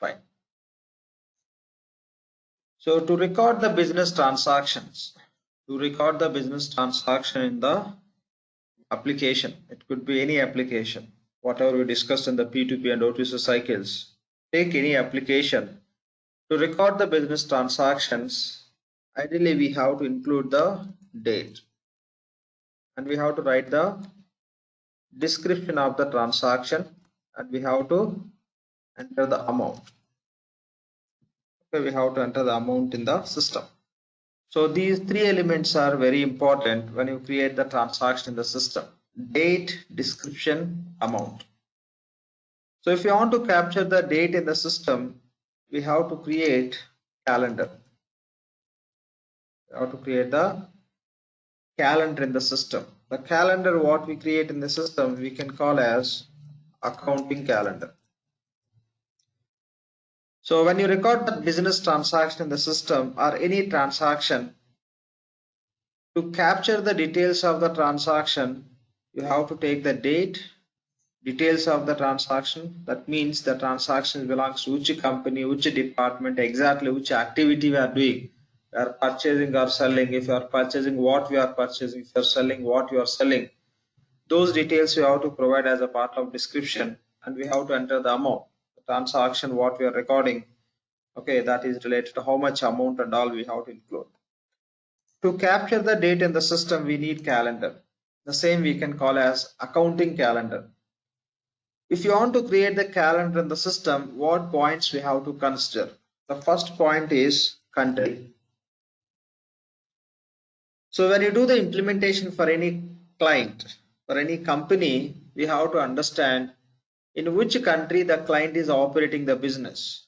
Fine. So to record the business transactions, in the application, it could be any application, whatever we discussed in the P2P and O2C cycles. Take any application. To record the business transactions, ideally we have to include the date and we have to write the description of the transaction and we have to enter the amount. Okay, we have to enter the amount in the system. So these three elements are very important when you create the transaction in the system: date, description, amount. So if you want to capture the date in the system, we have to create calendar. We have to create the calendar in the system. The calendar what we create in the system we can call as accounting calendar. So when you record the business transaction in the system or any transaction, to capture the details of the transaction, you have to take the date, details of the transaction. That means the transaction belongs to which company, which department, exactly which activity we are doing. We are purchasing or selling. If you are purchasing, what we are purchasing. If you are selling, what you are selling. Those details we have to provide as a part of description, and we have to enter the amount, the transaction what we are recording. Okay, that is related to how much amount and all we have to include. To capture the date in the system, we need calendar. The same we can call as accounting calendar. If you want to create the calendar in the system, what points we have to consider? The first point is country. So when you do the implementation for any client, for any company, we have to understand in which country the client is operating the business.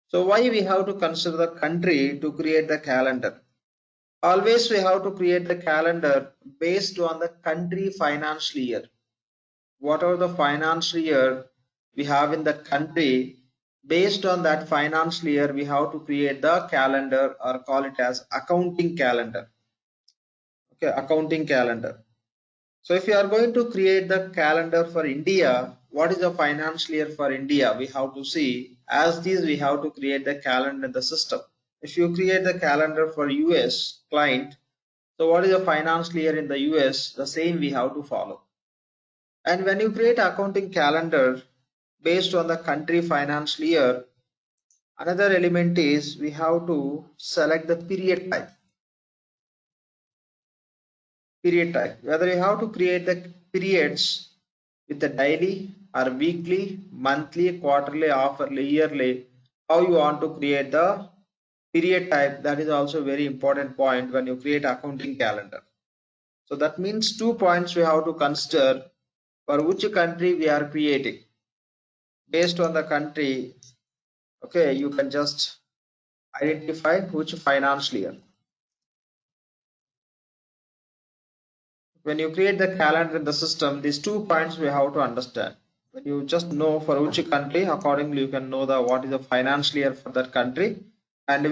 So why we have to consider the country to create the calendar? Always we have to create the calendar based on the country financial year. Whatever the financial year we have in the country, based on that financial year we have to create the calendar or call it as accounting calendar. Okay, accounting calendar. So if you are going to create the calendar for India, what is the financial year for India? We have to see. As these we have to create the calendar in the system. If you create the calendar for US client, so what is the financial year in the US? The same we have to follow. And when you create accounting calendar based on the country financial year, another element is we have to select the period type. Period type, whether you have to create the periods with the daily or weekly, monthly, quarterly, hourly, yearly, how you want to create the period type, that is also very important point when you create accounting calendar. So that means 2 points we have to consider for which country we are creating. Based on the country, okay, you can just identify which financial year. When you create the calendar in the system, these 2 points we have to understand. When you just know for which country, accordingly you can know the what is the financial year for that country, and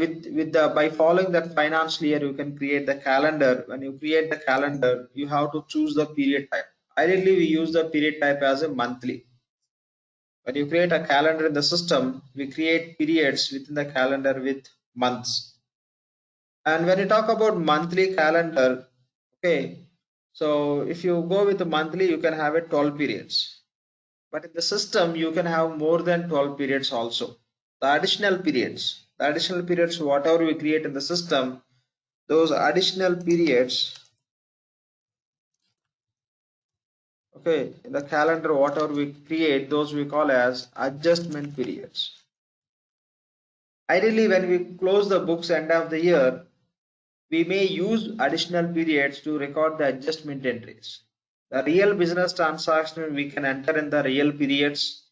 by following that financial year you can create the calendar. When you create the calendar, you have to choose the period type. Ideally we use the period type as a monthly. When you create a calendar in the system, we create periods within the calendar with months. And when you talk about monthly calendar, okay, so if you go with the monthly, you can have it 12 periods. But in the system, you can have more than 12 periods also. The additional periods, whatever we create in the system, those additional periods, okay, in the calendar, whatever we create, those we call as adjustment periods. Ideally, when we close the books end of the year, we may use additional periods to record the adjustment entries. The real business transaction we can enter in the real periods.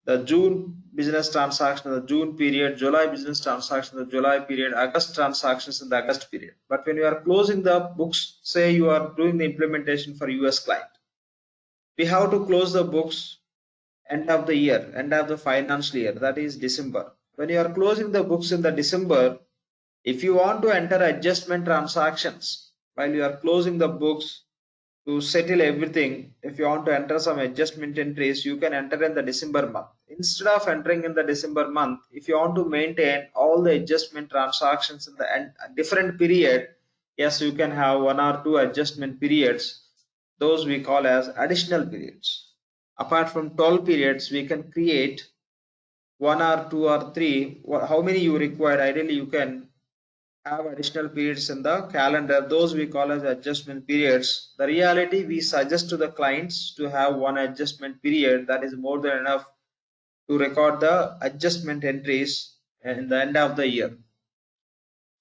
The June business transaction, the June period, July business transaction, the July period, August transactions in the August period. But when you are closing the books, say you are doing the implementation for US client, we have to close the books end of the year, end of the financial year, that is December. When you are closing the books in the December, if you want to enter adjustment transactions while you are closing the books, to settle everything. If you want to enter some adjustment entries, you can enter in the December month. Instead of entering in the December month, if you want to maintain all the adjustment transactions in the different period, yes, you can have 1 or 2 adjustment periods. Those we call as additional periods. Apart from 12 periods, we can create 1 or 2 or 3, how many you require. Ideally, you can have additional periods in the calendar. Those we call as adjustment periods. The reality, we suggest to the clients to have one adjustment period. That is more than enough to record the adjustment entries in the end of the year.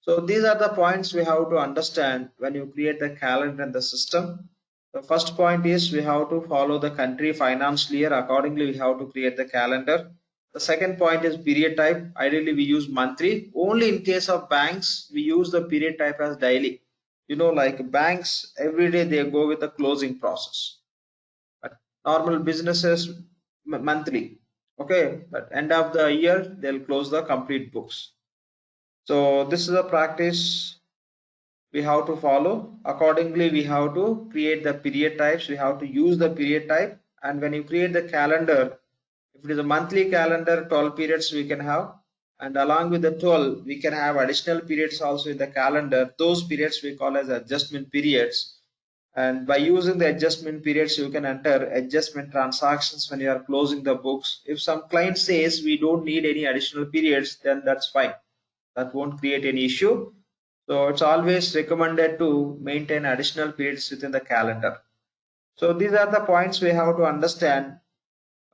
So these are the points we have to understand when you create the calendar in the system. The first point is we have to follow the country financial year. Accordingly, we have to create the calendar. The second point is period type. Ideally, we use monthly. Only in case of banks, we use the period type as daily. Like banks, every day they go with the closing process. But normal businesses, monthly. Okay, but end of the year, they'll close the complete books. So this is a practice we have to follow. Accordingly, we have to create the period types. We have to use the period type. And when you create the calendar, if it is a monthly calendar, 12 periods we can have. And along with the 12, we can have additional periods also in the calendar. Those periods we call as adjustment periods. And by using the adjustment periods, you can enter adjustment transactions when you are closing the books. If some client says we don't need any additional periods, then that's fine. That won't create any issue. So it's always recommended to maintain additional periods within the calendar. So these are the points we have to understand.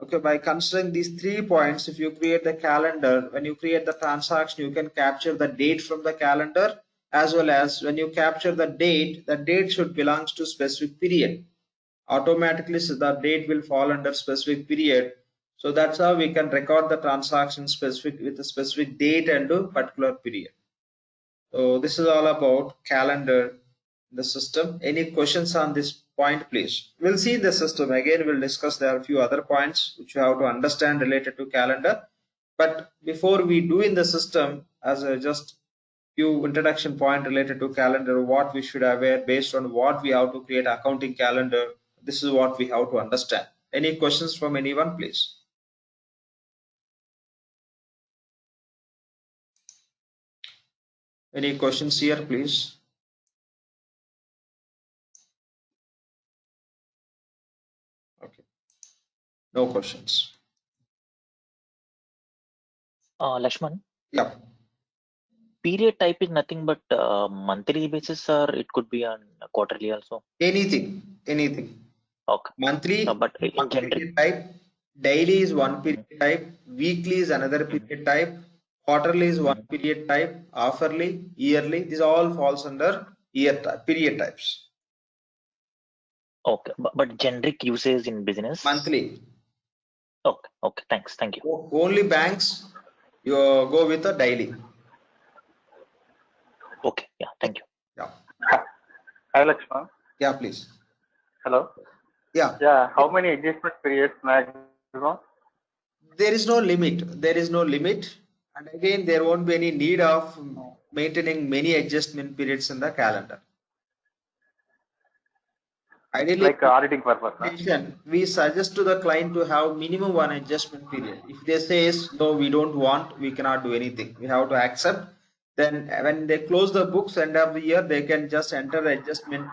Okay, by considering these 3 points, if you create the calendar, when you create the transaction, you can capture the date from the calendar, as well as when you capture the date should belong to specific period. Automatically, so the date will fall under specific period. So that's how we can record the transaction specific with a specific date and a particular period. So this is all about calendar, the system. Any questions on this point, please? We'll see the system again. We'll discuss. There are a few other points which you have to understand related to calendar. But before we do in the system, as a just few introduction point related to calendar, what we should aware based on what we have to create accounting calendar. This is what we have to understand. Any questions from anyone, please? Any questions here, please? Okay, no questions. Lakshman, Yeah. period type is nothing but monthly basis, or it could be on quarterly also. Anything. Okay. Monthly But is in one general, period type, daily is one period type, weekly is another period type, quarterly is one period type, half-yearly, yearly. These all falls under period types. okay. But generic usage in business. Monthly. Okay. Okay. Thanks. Thank you. Only banks you go with a daily. Okay. Yeah. Thank you. Yeah. Hi, Lakshman. Yeah, please. Hello. Yeah. Yeah. How many adjustment periods maximum? There is no limit. There is no limit. And again, there won't be any need of maintaining many adjustment periods in the calendar. Ideally, Like auditing purpose. we suggest to the client to have minimum one adjustment period. If they say no, we don't want, we cannot do anything. We have to accept. Then when they close the books end of the year, they can just enter the adjustment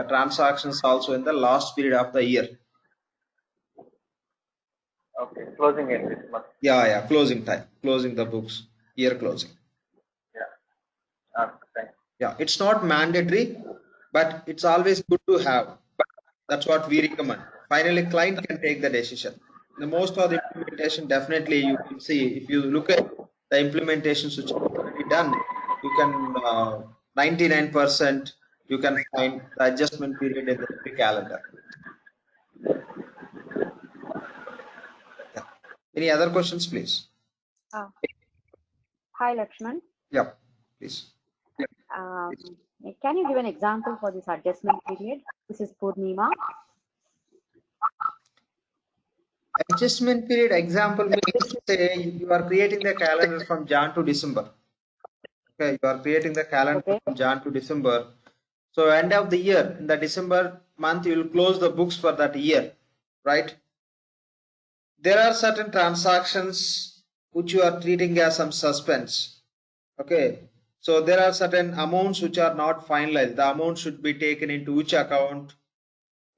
transactions also in the last period of the year. Okay. Closing in this month. Yeah. Closing time. Closing the books. Year closing. Yeah. Thanks. Yeah. It's not mandatory, but it's always good to have. That's what we recommend. Finally, client can take the decision. The most of the implementation, definitely you can see, if you look at the implementations which are already done, you can 99% you can find the adjustment period in every calendar. Yeah. Any other questions, please? Hi, Lakshman. Yeah, please. Can you give an example for this adjustment period? This is Purnima. Adjustment period example means, say you are creating the calendar from Jan to December. Okay, you are creating the calendar from Jan to December. So end of the year, in the December month you will close the books for that year, right? There are certain transactions which you are treating as some suspense. Okay, so there are certain amounts which are not finalized. The amount should be taken into which account?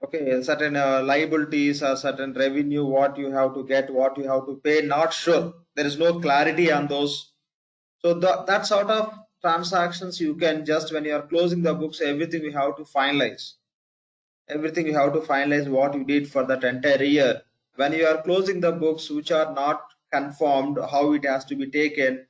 Okay, certain liabilities or certain revenue, what you have to get, what you have to pay, not sure. There is no clarity on those. So that sort of transactions you can just, when you are closing the books, everything you have to finalize. Everything you have to finalize what you did for that entire year. When you are closing the books which are not confirmed, how it has to be taken,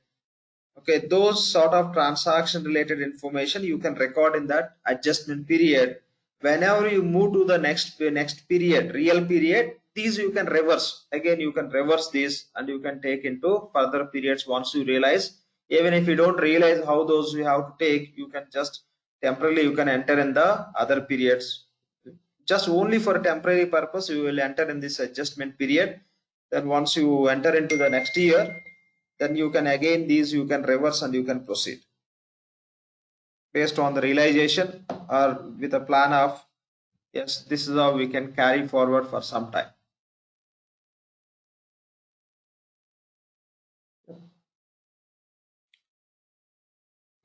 okay, those sort of transaction related information you can record in that adjustment period. Whenever you move to the next period, real period, these you can reverse. Again, you can reverse these and you can take into further periods once you realize. Even if you don't realize how those you have to take, you can just temporarily you can enter in the other periods. Just only for temporary purpose, you will enter in this adjustment period. Then once you enter into the next year, then you can again these you can reverse and you can proceed based on the realization or with a plan of, yes, this is how we can carry forward for some time.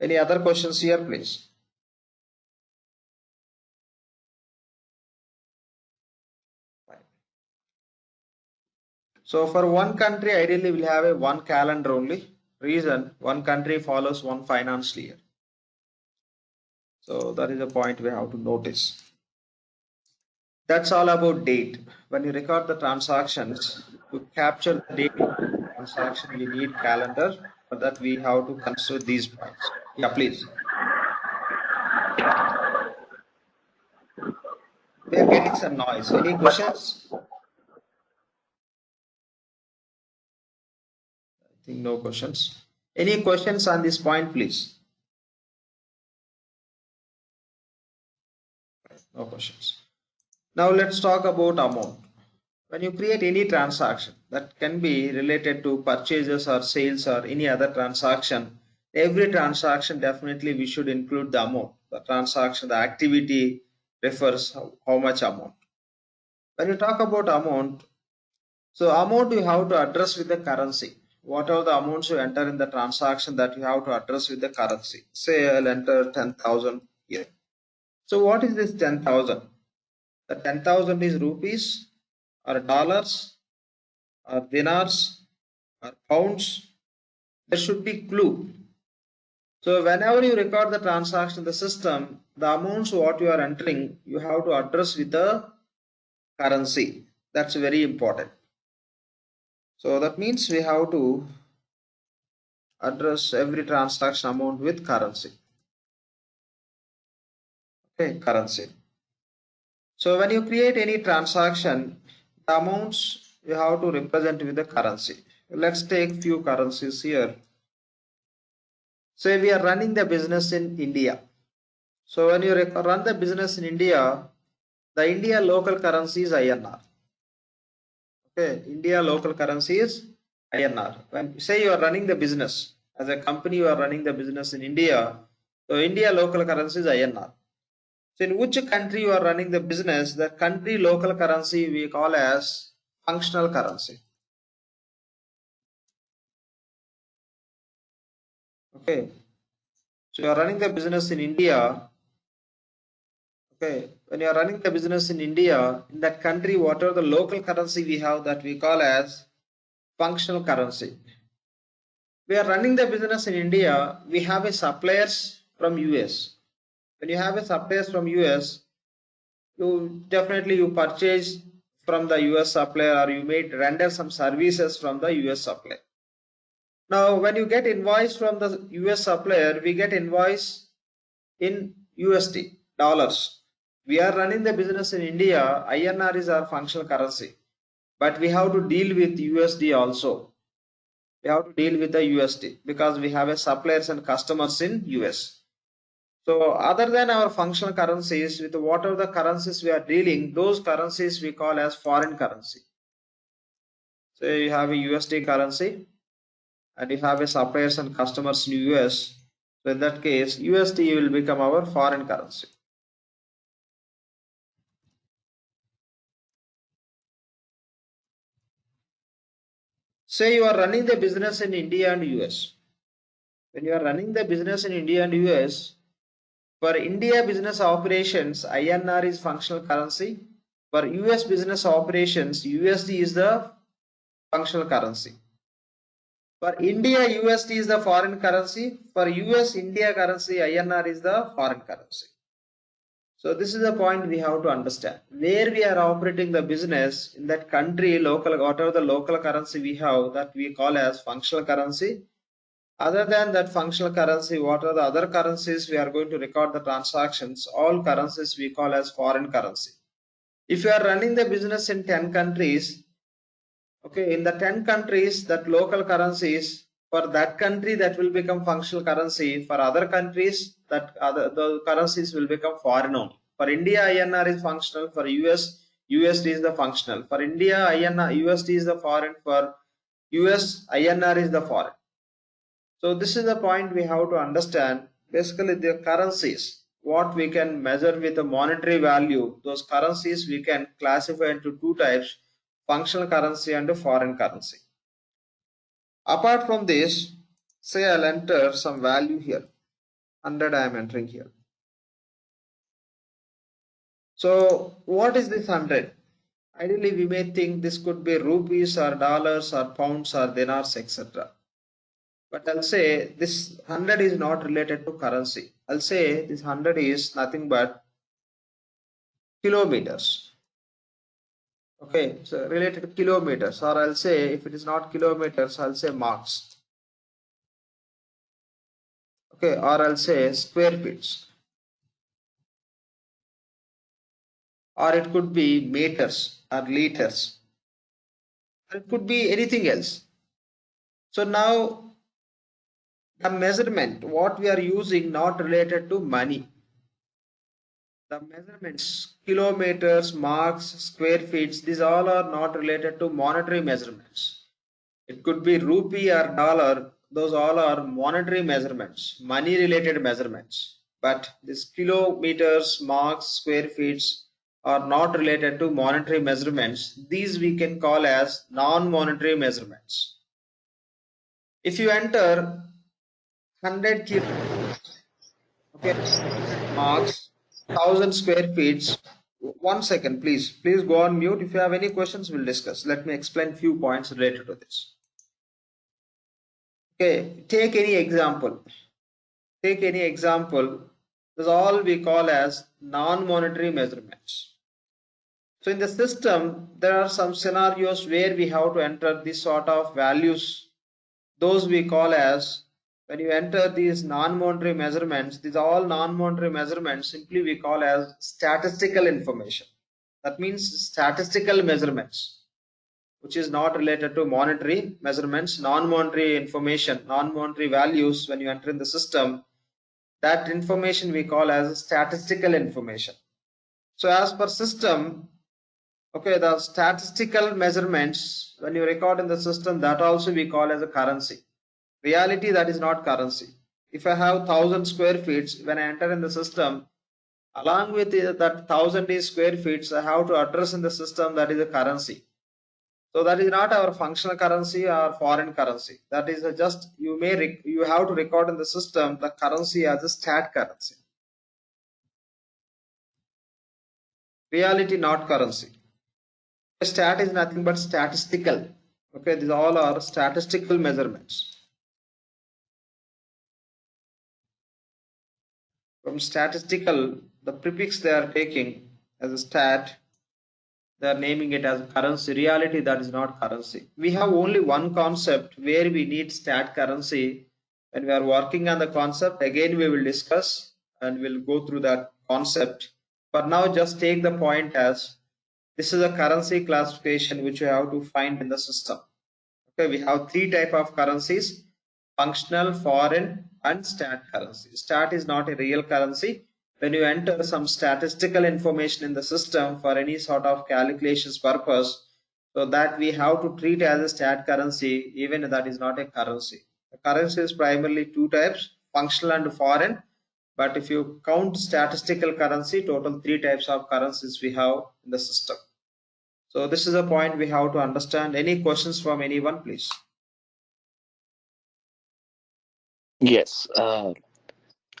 Any other questions here, please? So for one country, ideally we'll have a one calendar only. Reason, one country follows one financial year. So that is a point we have to notice. That's all about date. When you record the transactions, to capture the date of the transaction, we need calendar. For that, we have to consider these points. Yeah, please. We are getting some noise. Any questions? I think no questions. Any questions on this point, please? No questions. Now let's talk about amount. When you create any transaction that can be related to purchases or sales or any other transaction, every transaction definitely we should include the amount. The transaction, the activity refers how much amount. When you talk about amount, so amount you have to address with the currency. What are the amounts you enter in the transaction that you have to address with the currency? Say I'll enter 10,000 here. So what is this 10,000? The 10,000 is rupees or dollars or dinars or pounds. There should be clue. So whenever you record the transaction in the system, the amounts what you are entering, you have to address with the currency. That's very important. So that means we have to address every transaction amount with currency. Okay, currency. So when you create any transaction, the amounts you have to represent with the currency. Let's take few currencies here. Say we are running the business in India. So when you run the business in India, the India local currency is INR. Okay, India local currency is INR. When say you are running the business as a company, you are running the business in India. So India local currency is INR. So in which country you are running the business, the country local currency we call as functional currency. Okay. So you are running the business in India. Okay. When you are running the business in India, in that country, whatever the local currency we have that we call as functional currency. We are running the business in India. We have a suppliers from US. When you have a suppliers from US, you definitely you purchase from the US supplier or you may render some services from the US supplier. Now, when you get invoice from the US supplier, we get invoice in USD, dollars. We are running the business in India. INR is our functional currency, but we have to deal with USD also. We have to deal with the USD because we have a suppliers and customers in US. So other than our functional currencies, with whatever the currencies we are dealing, those currencies we call as foreign currency. So you have a USD currency and you have a suppliers and customers in US. So in that case, USD will become our foreign currency. Say you are running the business in India and US. When you are running the business in India and US, for India business operations, INR is functional currency. For US business operations, USD is the functional currency. For India, USD is the foreign currency. For US India currency, INR is the foreign currency. So this is the point we have to understand. Where we are operating the business in that country, local, whatever the local currency we have, that we call as functional currency. Other than that functional currency, what are the other currencies we are going to record the transactions? All currencies we call as foreign currency. If you are running the business in 10 countries, okay, in the 10 countries, that local currencies for that country that will become functional currency. For other countries, that the currencies will become foreign only. For India, INR is functional. For US, USD is the functional. For India, INR, USD is the foreign. For US, INR is the foreign. So this is the point we have to understand. Basically, the currencies, what we can measure with a monetary value, those currencies we can classify into two types: functional currency and a foreign currency. Apart from this, say I'll enter some value here. 100 I am entering here. So what is this 100? Ideally, we may think this could be rupees or dollars or pounds or dinars, etc. But I'll say this 100 is not related to currency. I'll say this 100 is nothing but kilometers. Okay, so related to kilometers, or I'll say if it is not kilometers, I'll say marks. Okay, or I'll say square feet. Or it could be meters or liters. Or it could be anything else. So now the measurement, what we are using, not related to money. The measurements, kilometers, marks, square feet, these all are not related to monetary measurements. It could be rupee or dollar, those all are monetary measurements, money related measurements. But these kilometers, marks, square feet are not related to monetary measurements. These we can call as non-monetary measurements. If you enter 100 kilometers, okay, marks, 1000 square feet. 1 second, please go on mute. If you have any questions, we'll discuss. Let me explain few points related to this. Okay, take any example. This is all we call as non-monetary measurements. So in the system, there are some scenarios where we have to enter this sort of values. Those we call as, when you enter these non-monetary measurements, these are all non-monetary measurements, simply we call as statistical information. That means statistical measurements, which is not related to monetary measurements. Non-monetary information, non-monetary values, when you enter in the system, that information we call as statistical information. So as per system, okay, the statistical measurements, when you record in the system, that also we call as a currency. Reality, that is not currency. If I have 1000 square feet, when I enter in the system, along with that 1000 square feet, I have to address in the system, that is a currency. So that is not our functional currency or foreign currency. That is just, you have to record in the system the currency as a stat currency. Reality, not currency. Stat is nothing but statistical. Okay, these all are statistical measurements. From statistical, the prefix they are taking as a stat, they are naming it as currency. Reality, that is not currency. We have only one concept where we need stat currency. When we are working on the concept, again we will discuss and we'll go through that concept. For now, just take the point as this is a currency classification which you have to find in the system. Okay, we have three types of currencies: functional, foreign, and stat currency. Stat is not a real currency. When you enter some statistical information in the system for any sort of calculations purpose, so that we have to treat as a stat currency, even that is not a currency. The currency is primarily two types, functional and foreign. But if you count statistical currency, total three types of currencies we have in the system. So this is a point we have to understand. Any questions from anyone, please? Yes,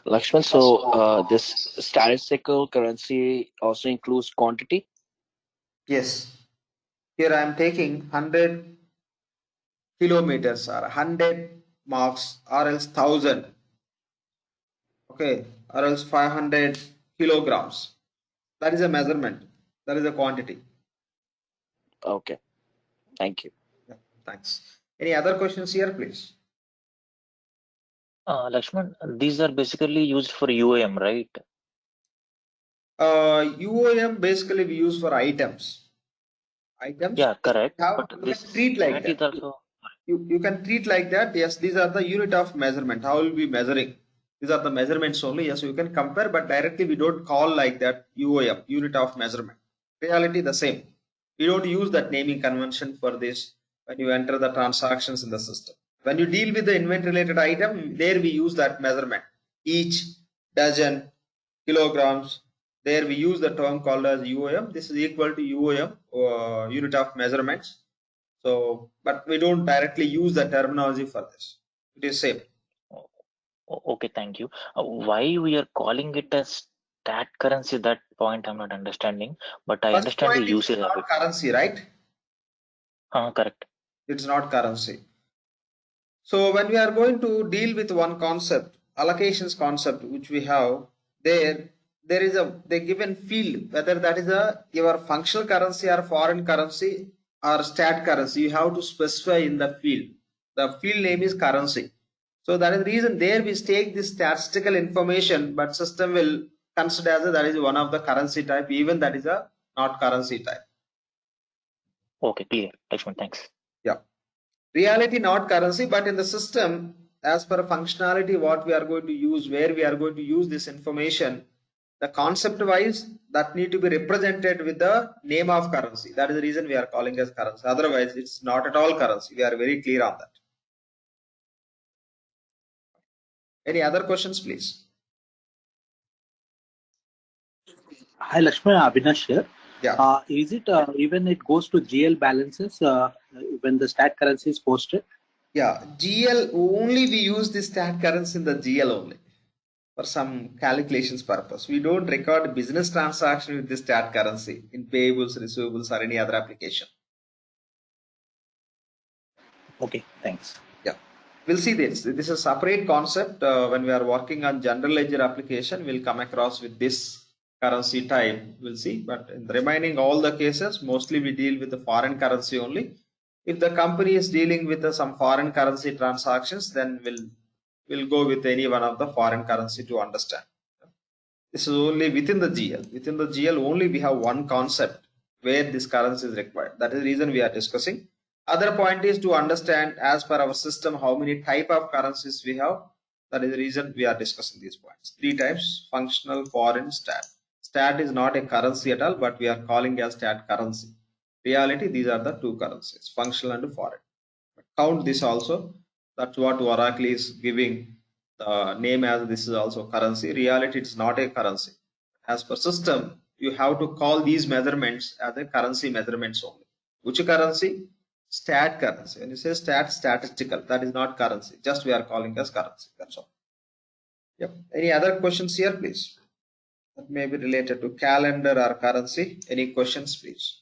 Lakshman. So this statistical currency also includes quantity. Yes. Here I am taking 100 kilometers or 100 marks or else 1000. Okay, or else 500 kilograms. That is a measurement. That is a quantity. Okay, thank you. Yeah, thanks. Any other questions here, please? Lakshman, these are basically used for UAM, right? UOM basically we use for items. Yeah, correct. How But you can this treat like stat that. is also You can treat like that. Yes, these are the unit of measurement. How will we measuring? These are the measurements only. Yes, you can compare, but directly we don't call like that UOM, unit of measurement. Reality the same. We don't use that naming convention for this when you enter the transactions in the system. When you deal with the inventory related item, there we use that measurement. Each, dozen, kilograms. There we use the term called as UOM. This is equal to UOM, unit of measurements. So, but we don't directly use the terminology for this. It is same. okay. Thank you. Why we are calling it as stat currency? That point I'm not understanding, but I First understand the point, it is usage of not it. currency, right? Correct. It's not currency. So when we are going to deal with one concept, allocations concept, which we have there is a they given field, whether that is a your functional currency or foreign currency or stat currency, you have to specify in the field. The field name is currency. So that is the reason there we take this statistical information, but system will consider as that is one of the currency type, even that is a not currency type. Okay, clear. Lakshman, thanks. Yeah. Reality not currency, but in the system, as per functionality, what we are going to use, where we are going to use this information, the concept wise that need to be represented with the name of currency. That is the reason we are calling as currency. Otherwise, it's not at all currency. We are very clear on that. Any other questions, please? Hi, Lakshman, Avinash here. Yeah. Is it even it goes to GL balances when the stat currency is posted? Yeah, GL only we use this stat currency in the GL only for some calculations purpose. We don't record business transaction with this stat currency in payables, receivables, or any other application. Okay, thanks. Yeah, we'll see this. This is a separate concept. When we are working on general ledger application, we'll come across with this currency type. We'll see. But in the remaining all the cases, mostly we deal with the foreign currency only. If the company is dealing with some foreign currency transactions, then we'll go with any one of the foreign currency to understand. This is only within the GL. Within the GL only we have one concept where this currency is required. That is the reason we are discussing. Other point is to understand as per our system how many type of currencies we have. That is the reason we are discussing these points. 3 types: functional, foreign, stat. Stat is not a currency at all, but we are calling as stat currency. Reality, these are the two currencies, functional and foreign. Count this also. That's what Oracle is giving the name as this is also currency. Reality, it's not a currency. As per system, you have to call these measurements as a currency measurements only. Which currency? Stat currency. When you say stat, statistical, that is not currency. Just we are calling as currency. That's all. Yep. Any other questions here, please? That may be related to calendar or currency. Any questions, please?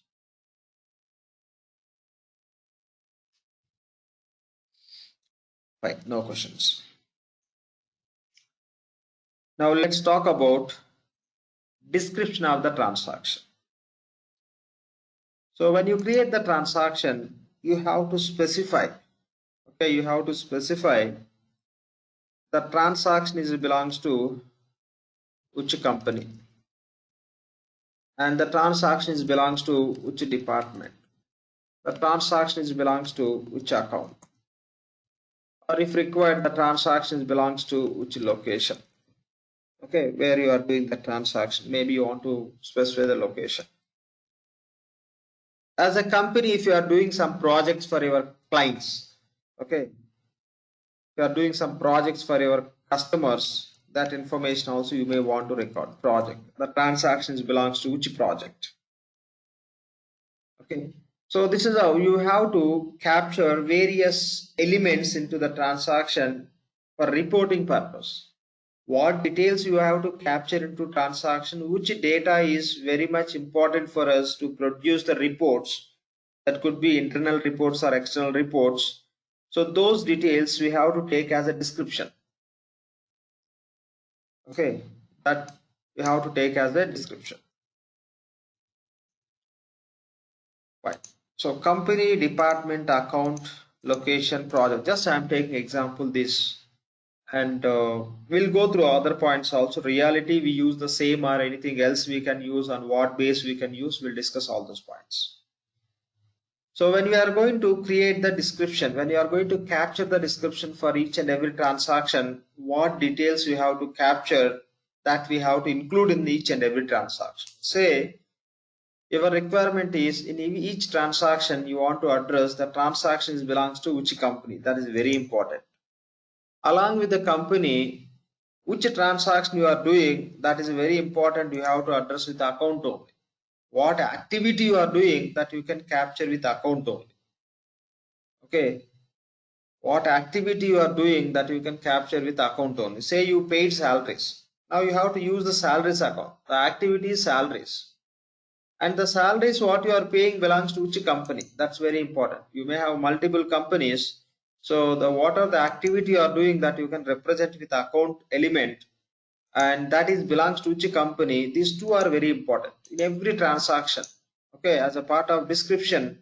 Fine, no questions. Now let's talk about description of the transaction. So when you create the transaction, you have to specify. Okay, you have to specify the transaction is belongs to which company, and the transaction is belongs to which department. The transaction is belongs to which account, or if required, the transaction belongs to which location. Okay, where you are doing the transaction. Maybe you want to specify the location. As a company, if you are doing some projects for your clients, okay, you are doing some projects for your customers, that information also you may want to record. Project, the transactions belongs to which project. Okay, so this is how you have to capture various elements into the transaction for reporting purpose. What details you have to capture into transaction, which data is very much important for us to produce the reports. That could be internal reports or external reports. So those details we have to take as a description. Okay, that we have to take as a description. Right. So company, department, account, location, project. Just I'm taking example this, and we'll go through other points also. Reality we use the same or anything else we can use, on what base we can use. We'll discuss all those points. So when we are going to create the description, when you are going to capture the description for each and every transaction, what details we have to capture, that we have to include in each and every transaction. Say your requirement is in each transaction you want to address the transaction belongs to which company. That is very important. Along with the company, which transaction you are doing, that is very important. You have to address with the account only. What activity you are doing, that you can capture with account only. Okay, what activity you are doing, that you can capture with account only. Say you paid salaries. Now you have to use the salaries account. The activity is salaries. And the salaries what you are paying belongs to which company. That's very important. You may have multiple companies. So the what are the activity you are doing, that you can represent with account element, and that is belongs to which company. These two are very important in every transaction. Okay, as a part of description.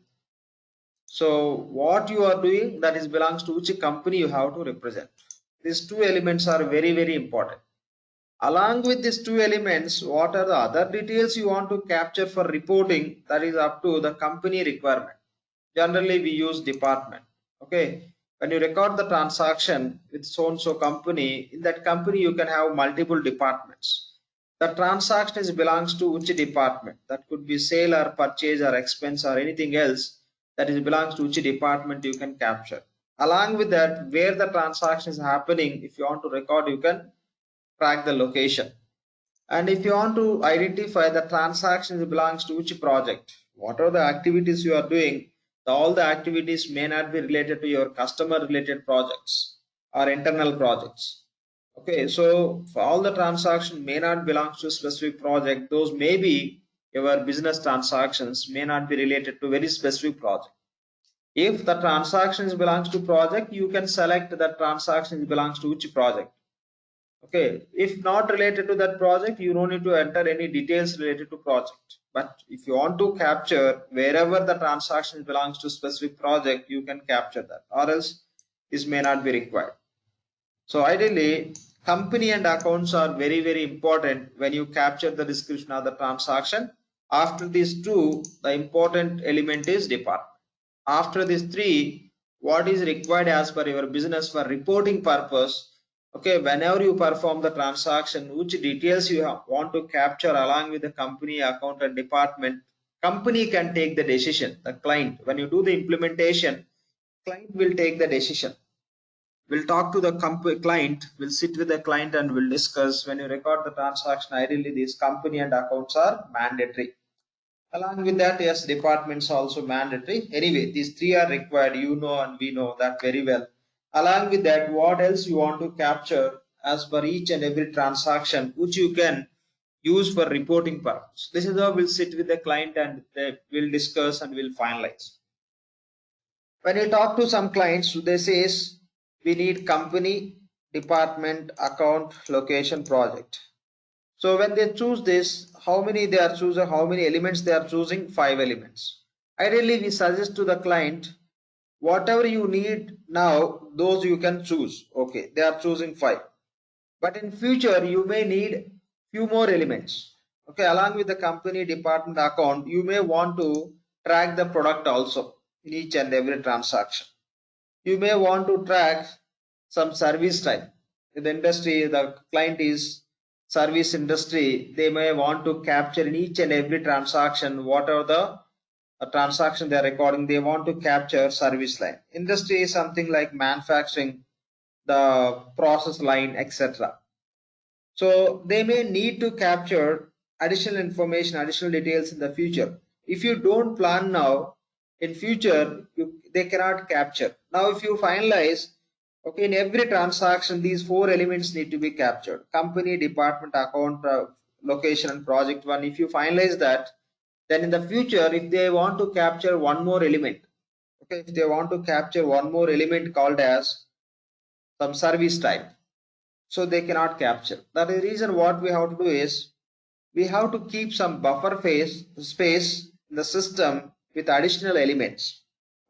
So what you are doing, that is belongs to which company you have to represent. These two elements are very, very important. Along with these two elements, what are the other details you want to capture for reporting, that is up to the company requirement. Generally we use department. Okay, when you record the transaction with so and so company, in that company you can have multiple departments. The transaction is belongs to which department, that could be sale or purchase or expense or anything else, that is belongs to which department you can capture. Along with that, where the transaction is happening, if you want to record, you can track the location. And if you want to identify the transaction belongs to which project, what are the activities you are doing, all the activities may not be related to your customer related projects or internal projects. Okay, so for all the transaction may not belong to a specific project. Those may be your business transactions, may not be related to very specific project. If the transactions belongs to project, you can select that transaction belongs to which project. Okay, if not related to that project, you don't need to enter any details related to project. But if you want to capture wherever the transaction belongs to specific project, you can capture that, or else this may not be required. So ideally, company and accounts are very, very important when you capture the description of the transaction. After these two, the important element is department. After these three, what is required as per your business for reporting purpose. Okay, whenever you perform the transaction, which details you want to capture along with the company, account and department, company can take the decision. The client, when you do the implementation, client will take the decision. We'll talk to the client, we'll sit with the client and we'll discuss. When you record the transaction, ideally these company and accounts are mandatory. Along with that, yes, departments also mandatory. Anyway, these three are required, you know, and we know that very well. Along with that, what else you want to capture as per each and every transaction, which you can use for reporting purpose. This is how we'll sit with the client and we'll discuss and we'll finalize. When you talk to some clients, they say we need company, department, account, location, project. So when they choose this, how many they are choosing, how many elements they are choosing? 5 elements. Ideally, we suggest to the client, whatever you need now, those you can choose. Okay, they are choosing 5. But in future, you may need few more elements. Okay, along with the company, department, account, you may want to track the product also in each and every transaction. You may want to track some service type. In the industry, the client is service industry, they may want to capture in each and every transaction what are the transaction they are recording. They want to capture service line. Industry is something like manufacturing, the process line, etc. So they may need to capture additional information, additional details in the future. If you don't plan now, in future, they cannot capture. Now, if you finalize, okay, in every transaction, these 4 elements need to be captured. Company, department, account, location, and project one. If you finalize that, then in the future, if they want to capture one more element, okay, if they want to capture one more element called as some service type, so they cannot capture. That is the reason what we have to do is we have to keep some buffer space in the system with additional elements.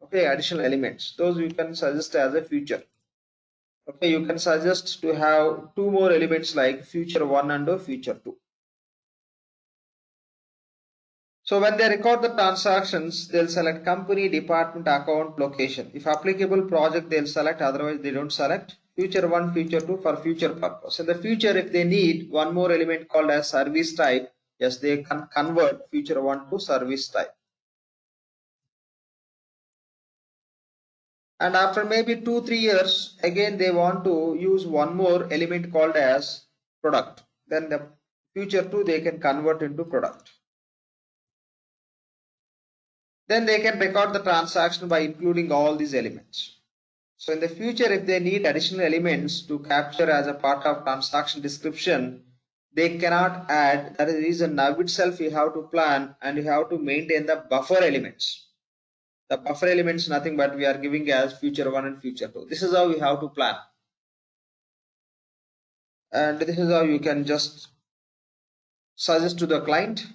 Okay, additional elements. Those you can suggest as a future. Okay, you can suggest to have 2 more elements like future 1 and future 2. So when they record the transactions, they'll select company, department, account, location. If applicable project, they'll select, otherwise they don't select. Future 1, future 2 for future purpose. In the future, if they need one more element called as service type, yes, they can convert future 1 to service type. And after maybe 2-3 years, again they want to use one more element called as product. Then the future 2 they can convert into product. Then they can record the transaction by including all these elements. So in the future, if they need additional elements to capture as a part of transaction description, they cannot add. That is the reason now itself you have to plan and you have to maintain the buffer elements. The buffer elements nothing but we are giving as future 1 and future 2. This is how we have to plan. And this is how you can just suggest to the client.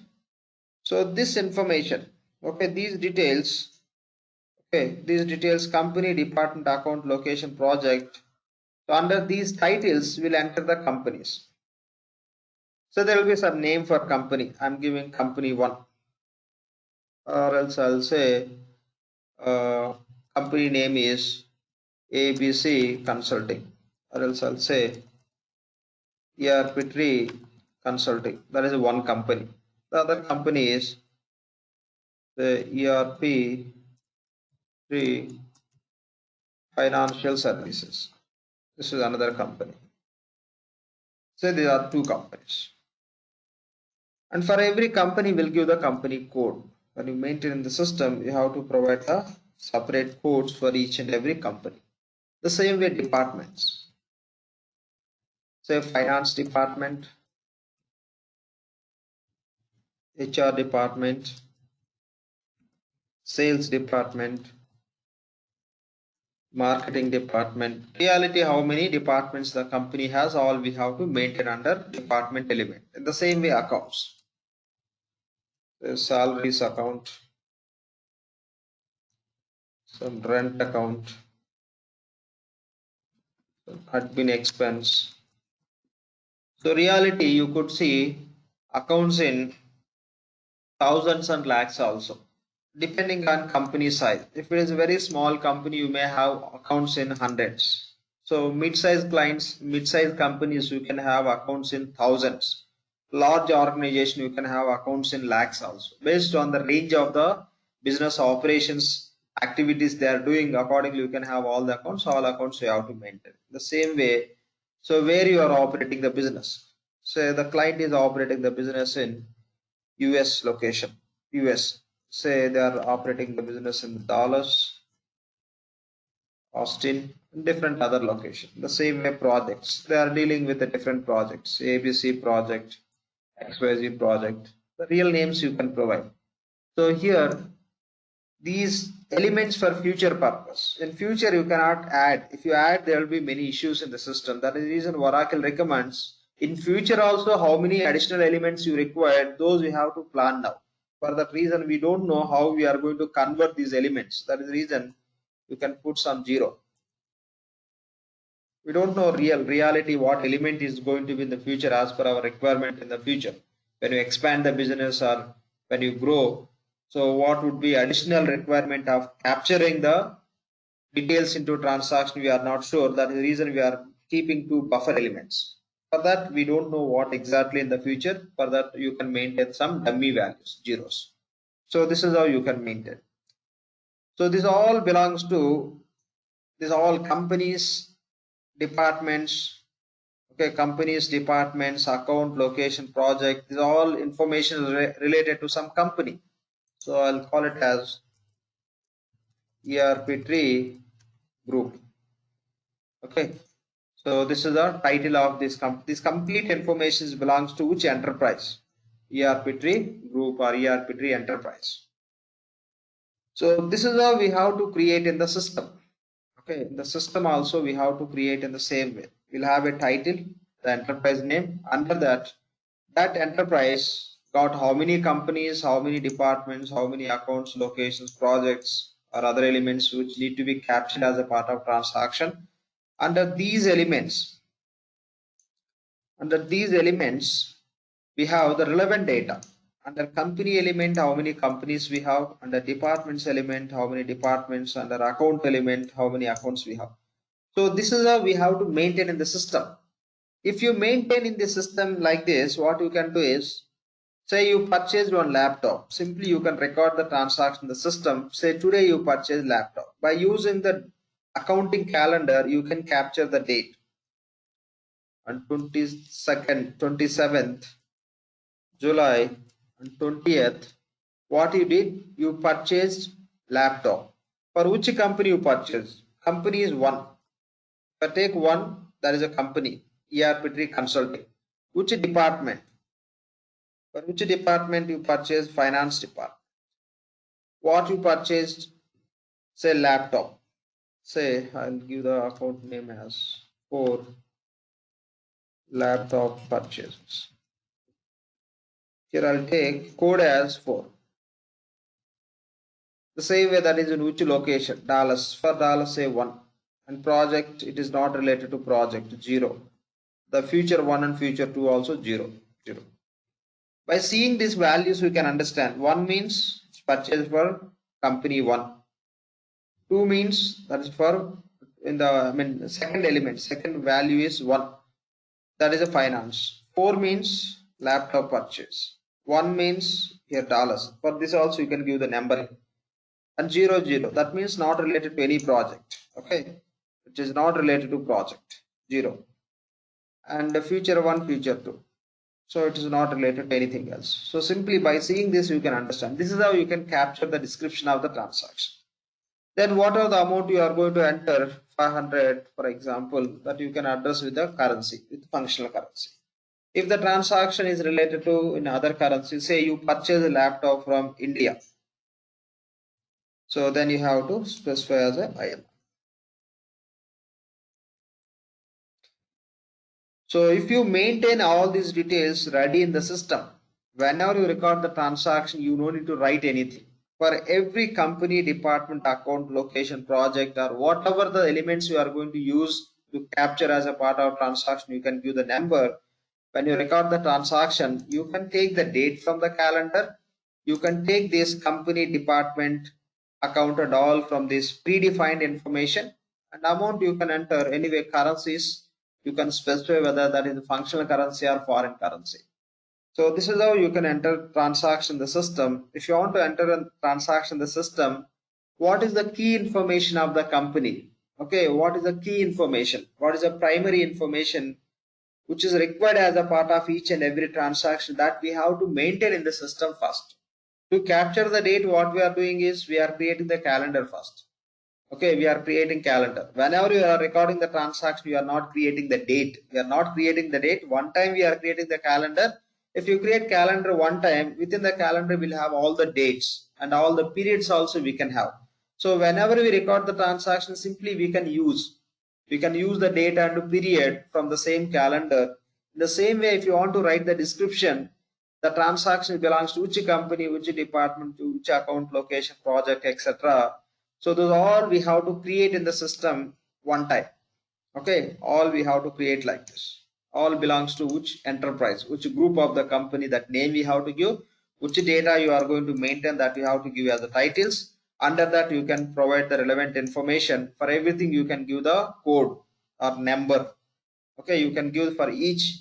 So this information, okay, these details, company, department, account, location, project. So under these titles, we'll enter the companies. So there will be some name for company. I'm giving company 1. Or else I'll say company name is ABC Consulting. Or else I'll say ERP3 Consulting. That is one company. The other company is the ERP3 Financial Services. This is another company. So there are 2 companies. And for every company, we'll give the company code. When you maintain the system, you have to provide the separate codes for each and every company. The same way departments. Say finance department, HR department, sales department, marketing department. Reality, how many departments the company has, all we have to maintain under department element. In the same way accounts. The salaries account, some rent account, some admin expense. So reality, you could see accounts in thousands and lakhs also, depending on company size. If it is a very small company, you may have accounts in hundreds. So mid-size clients, mid-size companies, you can have accounts in thousands. Large organization, you can have accounts in lakhs also. Based on the range of the business operations activities they are doing, accordingly you can have all the accounts. All accounts you have to maintain. The same way, so where you are operating the business. Say the client is operating the business in US location, US. Say they are operating the business in Dallas, Austin, and different other locations. The same way projects. They are dealing with the different projects. ABC project, XYZ project. The real names you can provide. So here, these elements for future purpose. In future, you cannot add. If you add, there will be many issues in the system. That is the reason Oracle recommends in future also how many additional elements you require. Those we have to plan now. For that reason, we don't know how we are going to convert these elements. That is the reason you can put some 0. We don't know reality what element is going to be in the future as per our requirement in the future. When you expand the business or when you grow, so what would be additional requirement of capturing the details into transaction, we are not sure. That is the reason we are keeping 2 buffer elements. For that, we don't know what exactly in the future. For that, you can maintain some dummy values, zeros. So this is how you can maintain. So this all belongs to, this all companies, departments, okay, companies, departments, account, location, project, these all information related to some company. So I'll call it as ERP tree group. Okay. So this is the title of this this complete information belongs to which enterprise? ERP tree group or ERP tree enterprise. So this is how we have to create in the system. Okay, in the system also we have to create in the same way. We'll have a title, the enterprise name. Under that, that enterprise got how many companies, how many departments, how many accounts, locations, projects, or other elements which need to be captured as a part of transaction. Under these elements, we have the relevant data. Under company element, how many companies we have. Under departments element, how many departments. Under account element, how many accounts we have. So this is how we have to maintain in the system. If you maintain in the system like this, what you can do is, say you purchased one laptop. Simply you can record the transaction in the system. Say today you purchased laptop. By using the accounting calendar, you can capture the date. On 22nd, 27th July and 20th, what you did, you purchased laptop. For which company you purchased? Company is one. If I take one, that is a company, ERP tree consulting. Which department? For which department you purchased? Finance department. What you purchased? Say laptop. Say I'll give the account name as 4 laptop purchases. Here I'll take code as 4. The same way, that is in which location? Dallas. For Dallas, say 1. And project, it is not related to project, 0. The future 1 and future 2 also 0. By seeing these values, we can understand. 1 means purchase for company 1. 2 means that is for second element, second value is 1. That is a finance. 4 means laptop purchase. 1 means here dollars. For this also you can give the number. And 0, that means not related to any project. Okay, it is not related to project, 0. And the future 1, future 2, so it is not related to anything else. So simply by seeing this you can understand. This is how you can capture the description of the transaction. Then what are the amount you are going to enter? 500 for example, that you can address with the currency, with functional currency. If the transaction is related to in other currency, say you purchase a laptop from India, so then you have to specify as a INR. So if you maintain all these details ready in the system, whenever you record the transaction, you don't need to write anything. For every company, department, account, location, project, or whatever the elements you are going to use to capture as a part of transaction, you can give the number. When you record the transaction, you can take the date from the calendar. You can take this company, department, account and all from this predefined information, and amount you can enter. Anyway, currencies you can specify whether that is functional currency or foreign currency. So this is how you can enter transaction in the system. If you want to enter a transaction in the system, what is the key information of the company? Okay, what is the key information? What is the primary information which is required as a part of each and every transaction that we have to maintain in the system first? To capture the date, what we are doing is we are creating the calendar first. Okay, we are creating calendar. Whenever you are recording the transaction, you are not creating the date. We are not creating the date. One time we are creating the calendar. If you create calendar one time, within the calendar we'll have all the dates and all the periods also we can have. So whenever we record the transaction, simply we can use the date and period from the same calendar. In the same way, if you want to write the description, the transaction belongs to which company, which department, to which account, location, project, etc. So those all we have to create in the system one time. Okay, all we have to create like this. All belongs to which enterprise, which group of the company, that name we have to give, which data you are going to maintain, that you have to give as the titles. Under that you can provide the relevant information. For everything you can give the code or number. Okay, you can give for each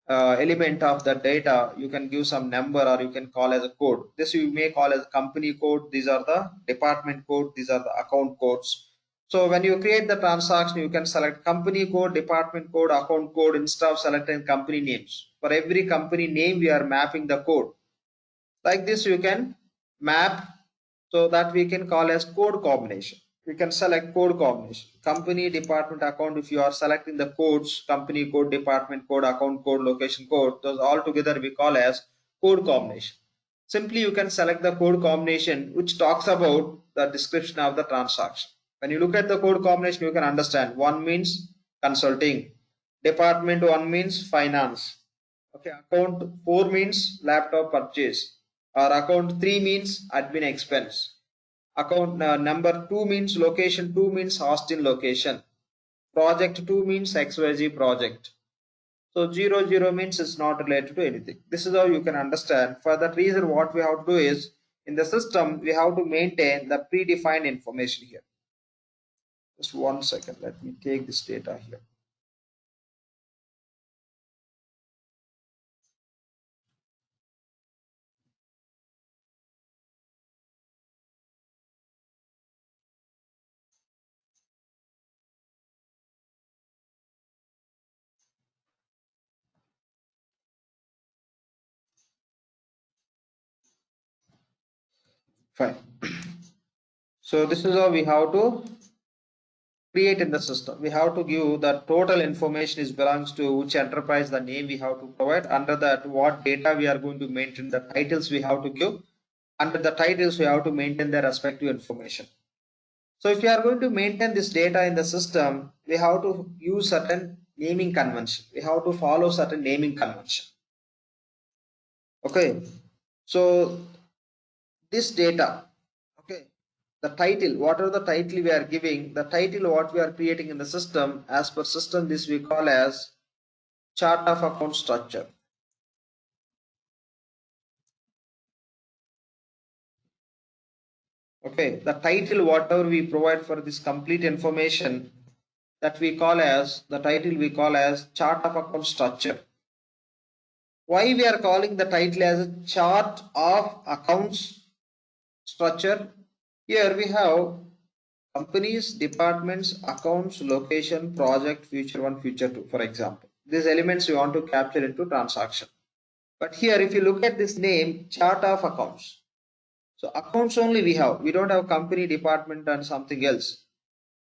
element of the data, you can give some number or you can call as a code. This you may call as company code. These are the department code. These are the account codes. So when you create the transaction, you can select company code, department code, account code instead of selecting company names. For every company name, we are mapping the code. Like this, you can map, so that we can call as code combination. We can select code combination. Company, department, account. If you are selecting the codes, company code, department code, account code, location code, those all together we call as code combination. Simply you can select the code combination which talks about the description of the transaction. When you look at the code combination, you can understand one means consulting, department 1 means finance, okay, account 4 means laptop purchase, or account 3 means admin expense, account number 2 means location 2 means Austin location, project 2 means XYZ project. So 00 means it's not related to anything. This is how you can understand. For that reason, what we have to do is, in the system we have to maintain the predefined information here. Just 1 second, let me take this data here. Fine. So this is how we have to create in the system. We have to give the total information is belongs to which enterprise, the name we have to provide. Under that, what data we are going to maintain, the titles we have to give. Under the titles, we have to maintain their respective information. So if you are going to maintain this data in the system, we have to use certain naming convention. We have to follow certain naming convention. Okay. So this data, okay, the title, whatever the title we are giving, the title what we are creating in the system, as per system, this we call as chart of account structure. Okay, the title whatever we provide for this complete information, that we call as, the title we call as chart of account structure. Why we are calling the title as a chart of accounts structure? Here we have companies, departments, accounts, location, project, future 1, future 2, for example. These elements we want to capture into transaction. But here if you look at this name, chart of accounts. So accounts only we have. We don't have company, department and something else.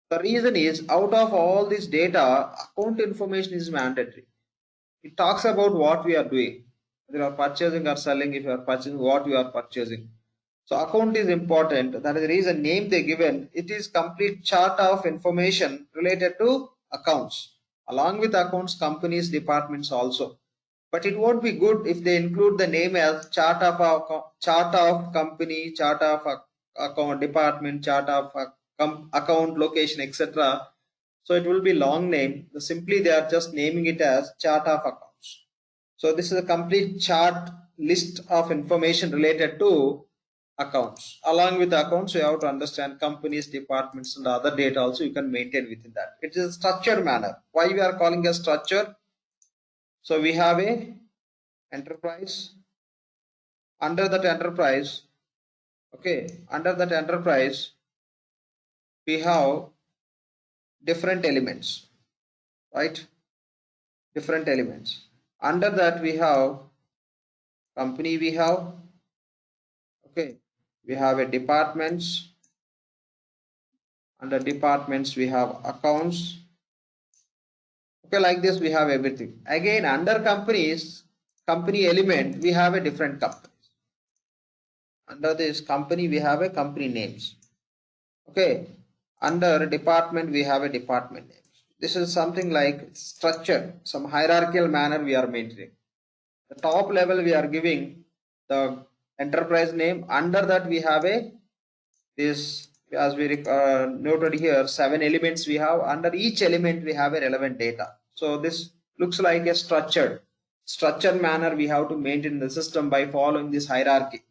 The reason is, out of all this data, account information is mandatory. It talks about what we are doing. If you are purchasing or selling, if you are purchasing, what you are purchasing. So account is important. That is the reason name they given. It is complete chart of information related to accounts. Along with accounts, companies, departments also. But it won't be good if they include the name as chart of company, chart of account, department, chart of account, location, etc. So it will be long name. Simply they are just naming it as chart of accounts. So this is a complete chart list of information related to accounts. Along with accounts, you have to understand companies, departments and other data also you can maintain within that. It is a structured manner. Why we are calling a structure? So we have a enterprise. Under that enterprise, okay, under that enterprise we have different elements, right? Different elements. Under that we have company, we have, okay, we have a departments. Under departments we have accounts. Okay, like this we have everything. Again, under companies, company element, we have a different companies. Under this company we have a company names. Okay, under department we have a department names. This is something like structure, some hierarchical manner we are maintaining. The top level we are giving the enterprise name. Under that we have a this, as we noted here, 7 elements we have. Under each element we have a relevant data. So this looks like a structured manner we have to maintain the system by following this hierarchy.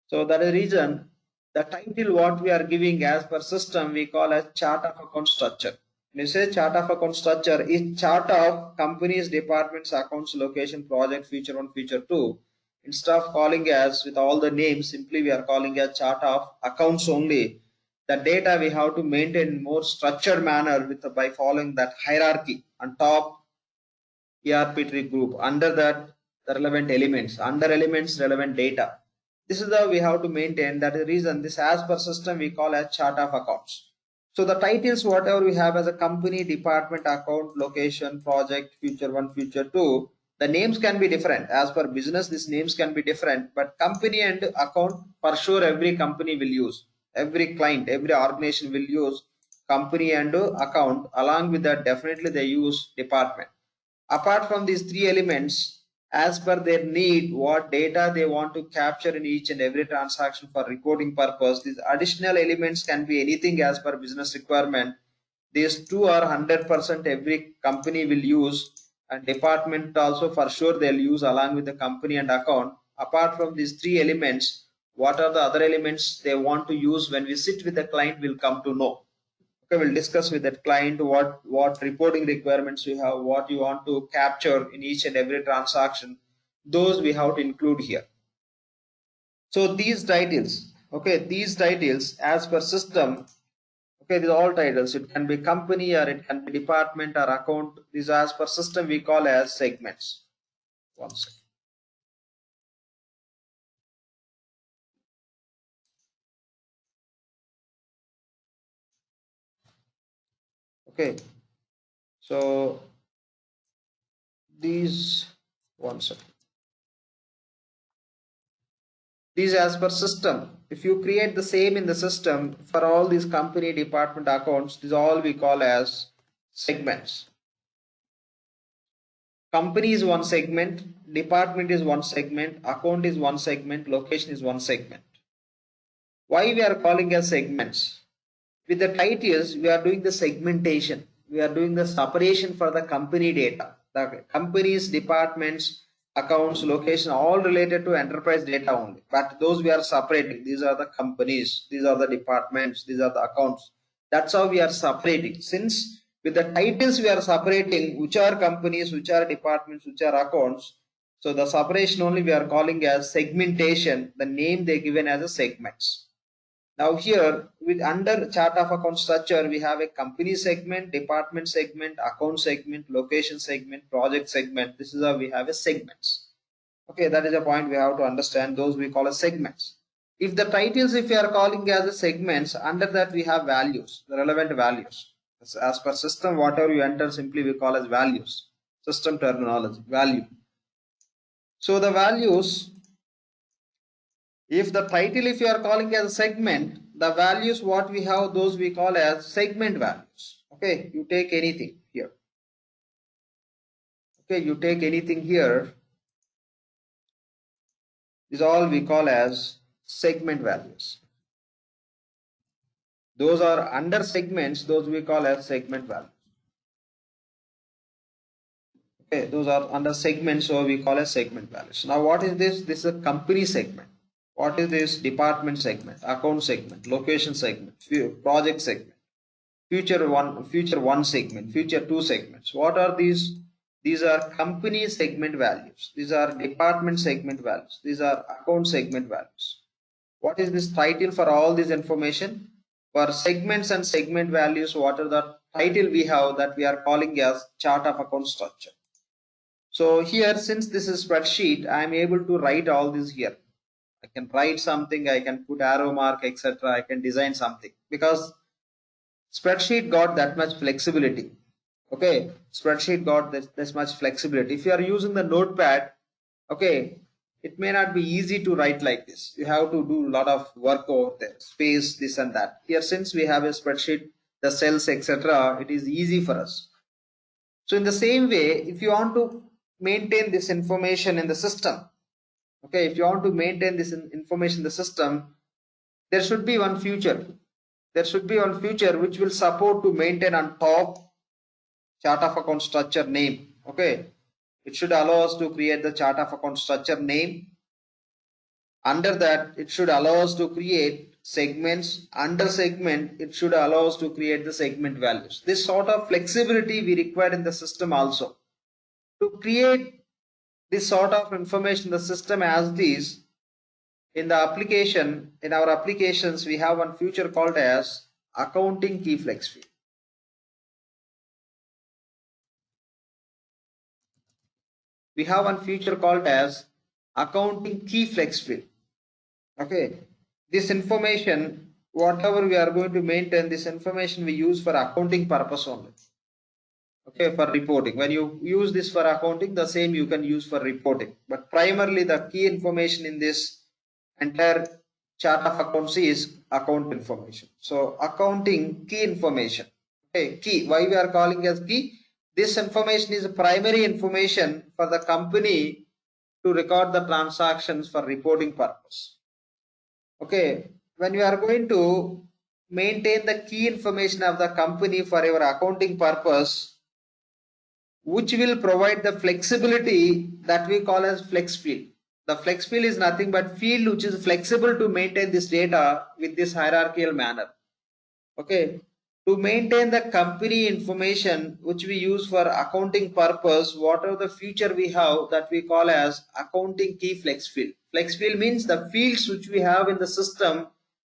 So that is the reason the title what we are giving as per system we call as chart of account structure. When you say chart of account structure, is chart of companies, departments, accounts, location, project, future 1, future 2. Instead of calling as with all the names, simply we are calling a chart of accounts only. The data we have to maintain in more structured manner by following that hierarchy. On top, ERP tree group. Under that, the relevant elements. Under elements, relevant data. This is the we have to maintain. That is the reason this as per system we call as chart of accounts. So the titles whatever we have as a company, department, account, location, project, future 1, future 2, the names can be different. As per business, these names can be different, but company and account for sure every company will use. Every client, every organization will use company and account. Along with that, definitely they use department. Apart from these three elements, as per their need, what data they want to capture in each and every transaction for reporting purpose, these additional elements can be anything as per business requirement. These two are 100% every company will use, and department also for sure they'll use along with the company and account. Apart from these three elements, what are the other elements they want to use when we sit with the client will come to know. Okay, we'll discuss with that client what reporting requirements you have, what you want to capture in each and every transaction. Those we have to include here. So these titles, okay, these titles as per system, okay, these are all titles. It can be company or it can be department or account. These as per system we call as segments. One second. Okay, so these, one second. These as per system. If you create the same in the system for all these company, department, accounts, these all we call as segments. Company is one segment, department is one segment, account is one segment, location is one segment. Why we are calling as segments? With the titles, we are doing the segmentation. We are doing the separation for the company data. The companies, departments, accounts, location, all related to enterprise data only. But those we are separating. These are the companies, these are the departments, these are the accounts. That's how we are separating. Since with the titles we are separating which are companies, which are departments, which are accounts. So the separation only we are calling as segmentation. The name they given as a segments. Now here with under chart of account structure, we have a company segment, department segment, account segment, location segment, project segment. This is how we have a segments. Okay, that is a point we have to understand. Those we call as segments. If the titles, if we are calling as a segments, under that we have values, the relevant values. As per system, whatever you enter simply we call as values. System terminology, value. So the values, if the title, if you are calling as a segment, the values what we have, those we call as segment values. Okay, you take anything here. Okay, you take anything here. These all we call as segment values. Those are under segments, those we call as segment values. Okay, those are under segments, so we call as segment values. Now what is this? This is a company segment. What is this? Department segment, account segment, location segment, project segment, future one segment, future two segments. What are these? These are company segment values. These are department segment values. These are account segment values. What is this title for all this information? For segments and segment values, what are the title we have that we are calling as chart of account structure. So here, since this is spreadsheet, I am able to write all this here. I can write something, I can put arrow mark, etc. I can design something because spreadsheet got that much flexibility. Okay, spreadsheet got this much flexibility. If you are using the notepad, okay, it may not be easy to write like this. You have to do a lot of work over there, space, this and that. Here, since we have a spreadsheet, the cells, etc., it is easy for us. So in the same way, if you want to maintain this information in the system, okay, if you want to maintain this information in the system, there should be one feature. There should be one feature which will support to maintain on top chart of account structure name. Okay, it should allow us to create the chart of account structure name. Under that, it should allow us to create segments. Under segment, it should allow us to create the segment values. This sort of flexibility we require in the system also. To create this sort of information in the system as these, in the application, in our applications, we have one feature called as accounting key flex field. We have one feature called as accounting key flex field. Okay, this information, whatever we are going to maintain, this information we use for accounting purpose only. Okay, for reporting. When you use this for accounting, the same you can use for reporting. But primarily the key information in this entire chart of accounts is account information. So accounting key information. Okay, key. Why we are calling as key? This information is primary information for the company to record the transactions for reporting purpose. Okay, when you are going to maintain the key information of the company for your accounting purpose, which will provide the flexibility that we call as flex field. The flex field is nothing but field which is flexible to maintain this data with this hierarchical manner. Okay, to maintain the company information which we use for accounting purpose, whatever the feature we have, that we call as accounting key flex field. Flex field means the fields which we have in the system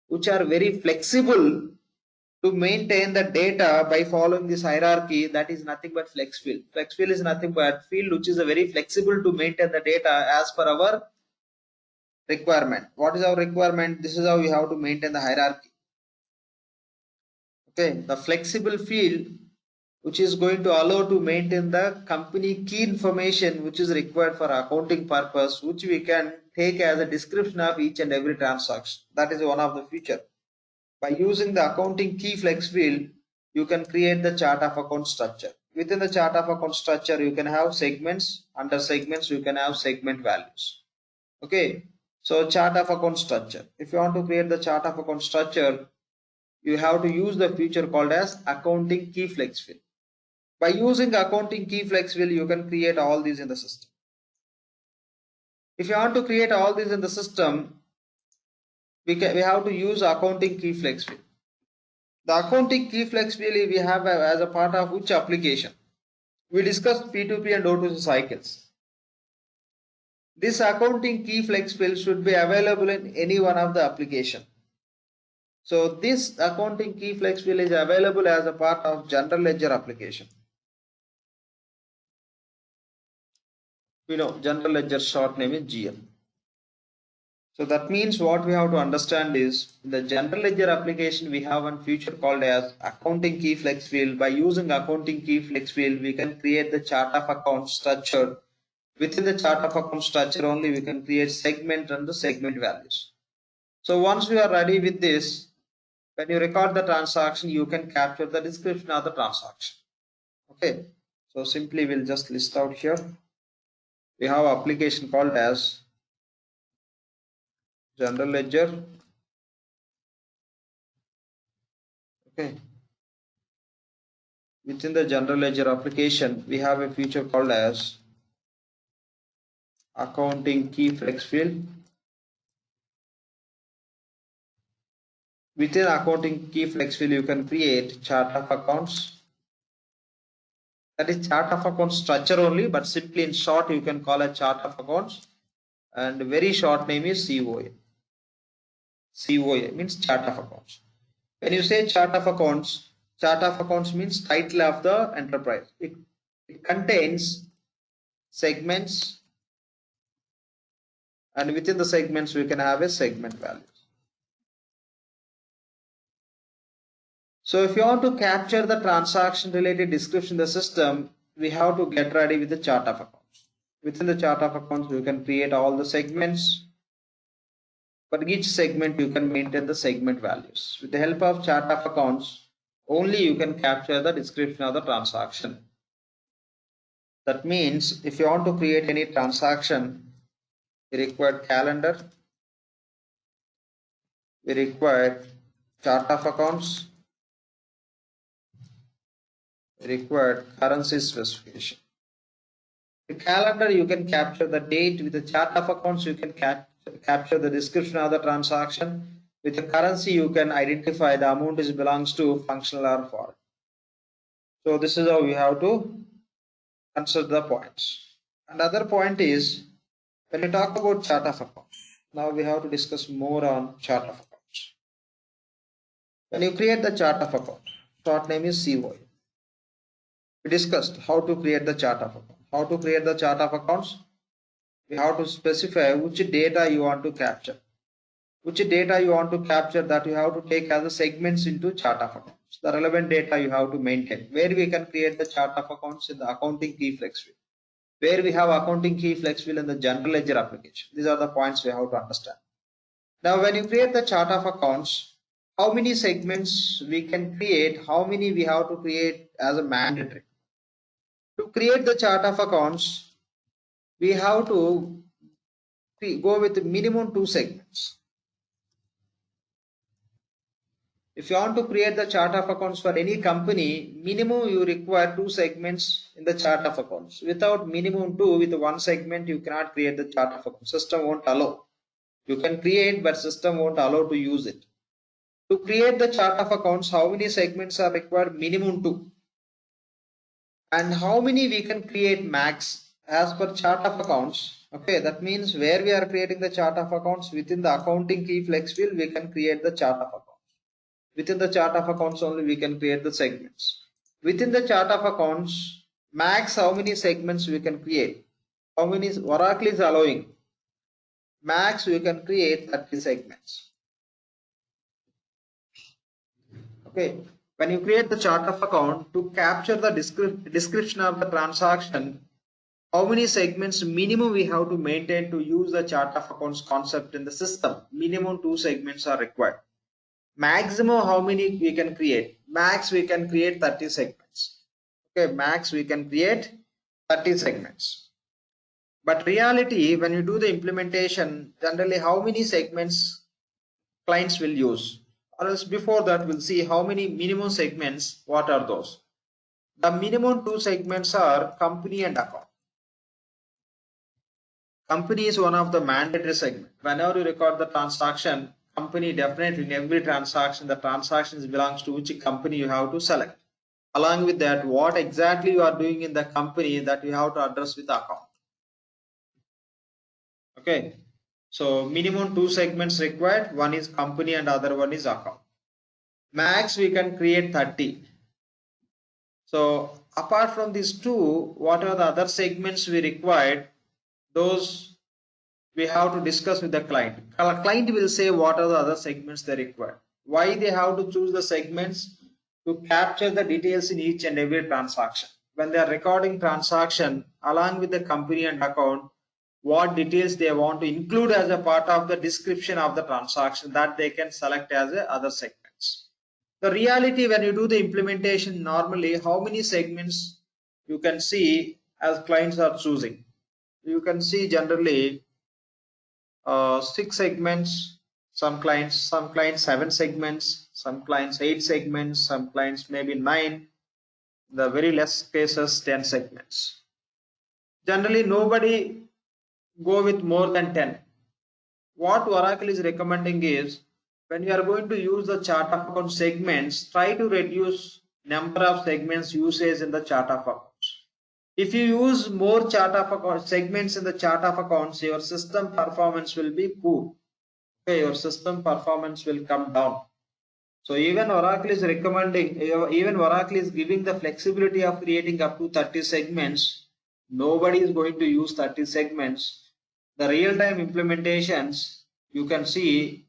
which are very flexible to maintain the data by following this hierarchy. That is nothing but flex field. Flex field is nothing but field which is a very flexible to maintain the data as per our requirement. What is our requirement? This is how we have to maintain the hierarchy. Okay, the flexible field which is going to allow to maintain the company key information which is required for accounting purpose, which we can take as a description of each and every transaction. That is one of the feature. By using the accounting key flex field, you can create the chart of account structure. Within the chart of account structure, you can have segments. Under segments, you can have segment values. Okay, so chart of account structure. If you want to create the chart of account structure, you have to use the feature called as accounting key flex field. By using accounting key flex field, you can create all these in the system. If you want to create all these in the system, we have to use accounting key flex field. The accounting key flex field we have as a part of which application? We discussed P2P and O2C cycles. This accounting key flex field should be available in any one of the application. So this accounting key flex field is available as a part of general ledger application. We know general ledger short name is GL. So that means what we have to understand is in the general ledger application we have one feature called as accounting key flex field. By using accounting key flex field, we can create the chart of account structure. Within the chart of account structure only we can create segment and the segment values. So once we are ready with this, when you record the transaction, you can capture the description of the transaction. Okay, so simply we'll just list out here. We have an application called as general ledger. Okay, within the general ledger application we have a feature called as accounting key flex field. Within accounting key flex field you can create chart of accounts. That is chart of accounts structure only, but simply in short you can call a chart of accounts, and very short name is COA. COA means chart of accounts. When you say chart of accounts means title of the enterprise. It contains segments, and within the segments we can have a segment value. So if you want to capture the transaction related description in the system, we have to get ready with the chart of accounts. Within the chart of accounts, you can create all the segments. For each segment, you can maintain the segment values. With the help of chart of accounts, only you can capture the description of the transaction. That means if you want to create any transaction, we require calendar, we require chart of accounts, required currency specification. The calendar you can capture the date. With the chart of accounts you can capture the description of the transaction. With the currency you can identify the amount is belongs to functional or foreign. So this is how we have to consider the points. Another point is when we talk about chart of accounts. Now we have to discuss more on chart of accounts. When you create the chart of account, short name is COA. We discussed how to create the chart of accounts. How to create the chart of accounts? We have to specify which data you want to capture. which data you want to capture, that you have to take as a segments into chart of accounts. The relevant data you have to maintain. Where we can create the chart of accounts in the accounting key flex view. Where we have accounting key flex wheel in the general ledger application. These are the points we have to understand. Now, when you create the chart of accounts, how many segments we can create, how many we have to create as a mandatory. To create the chart of accounts, we have to go with minimum 2 segments. If you want to create the chart of accounts for any company, minimum you require 2 segments in the chart of accounts. Without minimum 2, with 1 segment, you cannot create the chart of accounts. System won't allow. You can create, but system won't allow to use it. To create the chart of accounts, how many segments are required? Minimum 2. And how many we can create max as per chart of accounts? Okay, that means where we are creating the chart of accounts, within the accounting key flex wheel, we can create the chart of accounts. Within the chart of accounts only, we can create the segments. Within the chart of accounts, max how many segments we can create? How many Oracle is allowing? Max we can create 30 segments. Okay, when you create the chart of account, to capture the description of the transaction, how many segments minimum we have to maintain to use the chart of accounts concept in the system? Minimum 2 segments are required. Maximum how many we can create? Max we can create 30 segments. Okay, max we can create 30 segments. But reality, when you do the implementation, generally how many segments clients will use? Or else before that, we'll see how many minimum segments, what are those? The minimum 2 segments are company and account. Company is one of the mandatory segments. Whenever you record the transaction, company definitely in every transaction, the transactions belongs to which company you have to select. Along with that, what exactly you are doing in the company, that you have to address with the account. Okay, so minimum 2 segments required. One is company and other one is account. Max we can create 30. So apart from these 2, what are the other segments we required? Those we have to discuss with the client. Client will say what are the other segments they require. Why they have to choose the segments? To capture the details in each and every transaction. When they are recording transaction along with the company and account, what details they want to include as a part of the description of the transaction, that they can select as a other segments. The reality, when you do the implementation, normally how many segments you can see as clients are choosing? You can see generally 6 segments, some clients 7 segments, some clients 8 segments, some clients maybe 9, the very less cases 10 segments. Generally nobody go with more than 10. What Oracle is recommending is, when you are going to use the chart of account segments, try to reduce number of segments usage in the chart of accounts. If you use more chart of account segments in the chart of accounts, your system performance will be poor. Okay, your system performance will come down. So even Oracle is recommending, even Oracle is giving the flexibility of creating up to 30 segments. Nobody is going to use 30 segments. The real-time implementations, you can see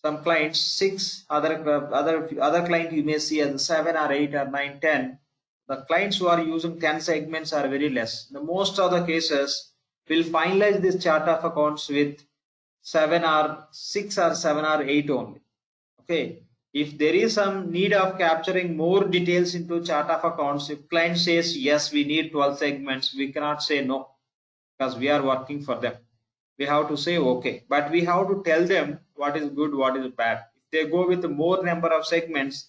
some clients 6, other client you may see as 7 or 8 or 9, 10. The clients who are using 10 segments are very less. The most of the cases will finalize this chart of accounts with 7 or 6 or 7 or 8 only. Okay, if there is some need of capturing more details into chart of accounts, if client says yes, we need 12 segments, we cannot say no, because we are working for them. We have to say okay, but we have to tell them what is good, what is bad. If they go with more number of segments,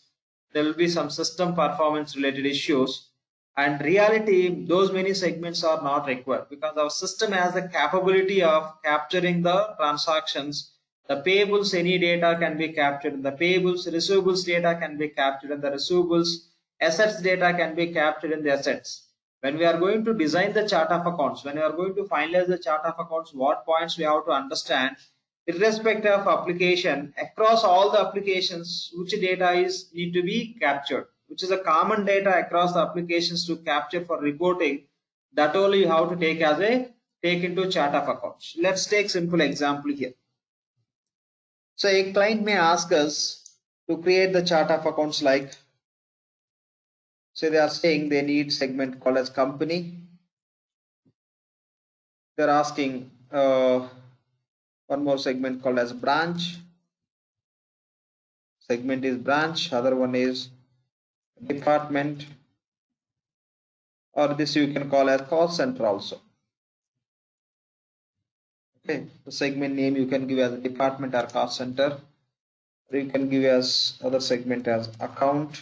there will be some system performance related issues. And reality, those many segments are not required, because our system has the capability of capturing the transactions. The payables, any data can be captured. The payables, receivables data can be captured. And the receivables, assets data can be captured in the assets. When we are going to design the chart of accounts, when we are going to finalize the chart of accounts, what points we have to understand, irrespective of application, across all the applications, which data is need to be captured, which is a common data across the applications to capture for reporting. That only you have to take into chart of accounts. Let's take simple example here. So a client may ask us to create the chart of accounts like, so they are saying they need segment called as company. They're asking one more segment called as branch. Segment is branch, other one is department, or this you can call as cost center also. Okay, the segment name you can give as department or cost center, or you can give as other segment as account.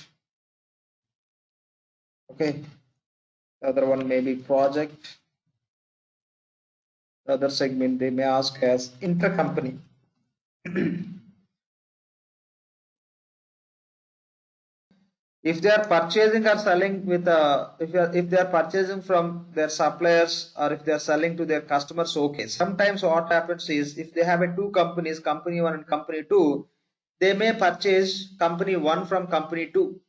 Okay, the other one may be project. The other segment they may ask as intercompany. If they are purchasing or selling with if they are purchasing from their suppliers or if they are selling to their customers, okay. Sometimes what happens is if they have a two companies, company one and company two, they may purchase company one from company two,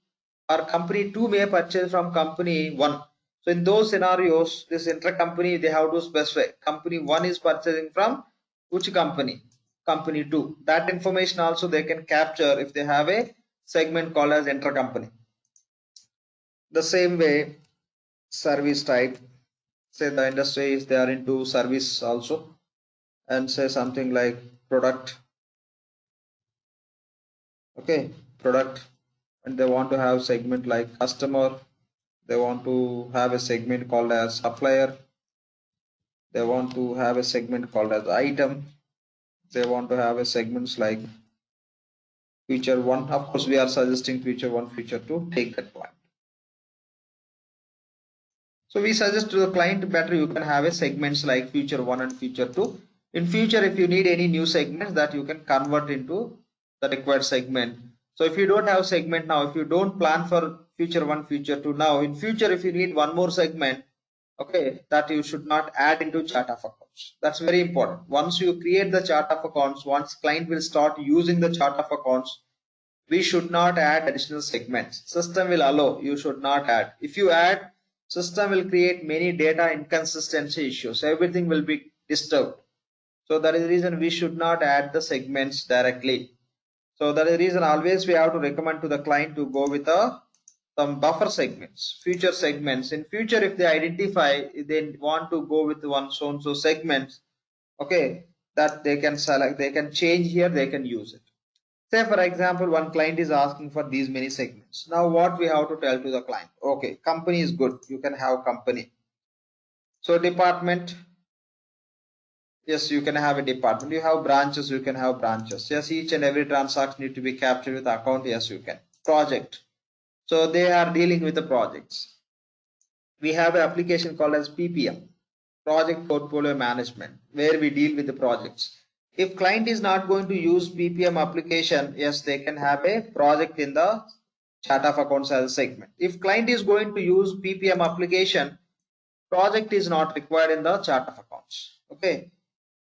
or company two may purchase from company one. So in those scenarios, this intercompany they have to specify company one is purchasing from which company, company two. That information also they can capture if they have a segment called as intercompany. The same way, service type, say the industry is they are into service also, and say something like product. Okay, product, and they want to have segment like customer. They want to have a segment called as supplier. They want to have a segment called as item. They want to have a segments like feature one. Of course, we are suggesting feature one, feature two. Take that point. So we suggest to the client better you can have a segments like feature one and feature two. In future, if you need any new segments that you can convert into the required segment. So if you don't have segment now, if you don't plan for feature one, feature two now, in future if you need one more segment, okay, that you should not add into chart of accounts. That's very important. Once you create the chart of accounts, once client will start using the chart of accounts, we should not add additional segments. System will allow, you should not add. If you add, system will create many data inconsistency issues. Everything will be disturbed. So that is the reason we should not add the segments directly. So that is the reason always we have to recommend to the client to go with some buffer segments, future segments. In future, if they identify they want to go with one so and so segments, okay, that they can select, they can change here, they can use it. Say for example, one client is asking for these many segments. Now what we have to tell to the client? Okay, company is good. You can have company. So department, yes, you can have a department. You have branches, you can have branches. Yes, each and every transaction need to be captured with account. Yes, you can. Project. So they are dealing with the projects. We have an application called as PPM, Project Portfolio Management, where we deal with the projects. If client is not going to use PPM application, yes, they can have a project in the chart of accounts as a segment. If client is going to use PPM application, project is not required in the chart of accounts. Okay.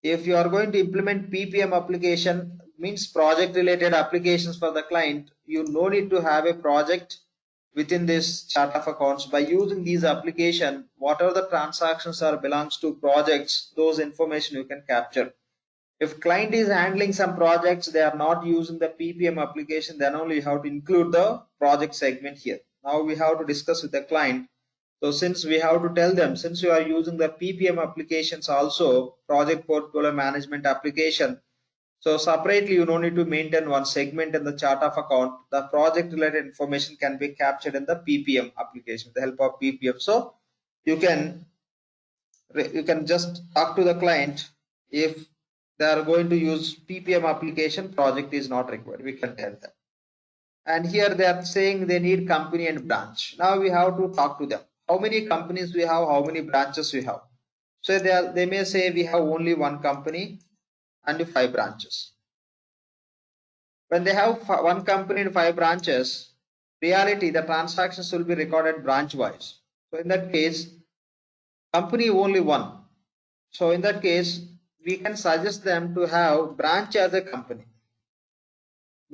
If you are going to implement PPM application, means project related applications for the client, you no need to have a project within this chart of accounts. By using these application, whatever the transactions are belongs to projects, those information you can capture. If client is handling some projects, they are not using the PPM application, then only you have to include the project segment here. Now we have to discuss with the client. So since we have to tell them, since you are using the PPM applications also, project portfolio management application, so separately you don't need to maintain one segment in the chart of account. The project related information can be captured in the PPM application with the help of PPM. So you can just talk to the client. If they are going to use PPM application, project is not required. We can tell them. And here they are saying they need company and branch. Now we have to talk to them. How many companies we have? How many branches we have? So they may say we have only one company and 5 branches. When they have one company and 5 branches, reality the transactions will be recorded branch wise. So in that case, company only one. So in that case, we can suggest them to have branch as a company,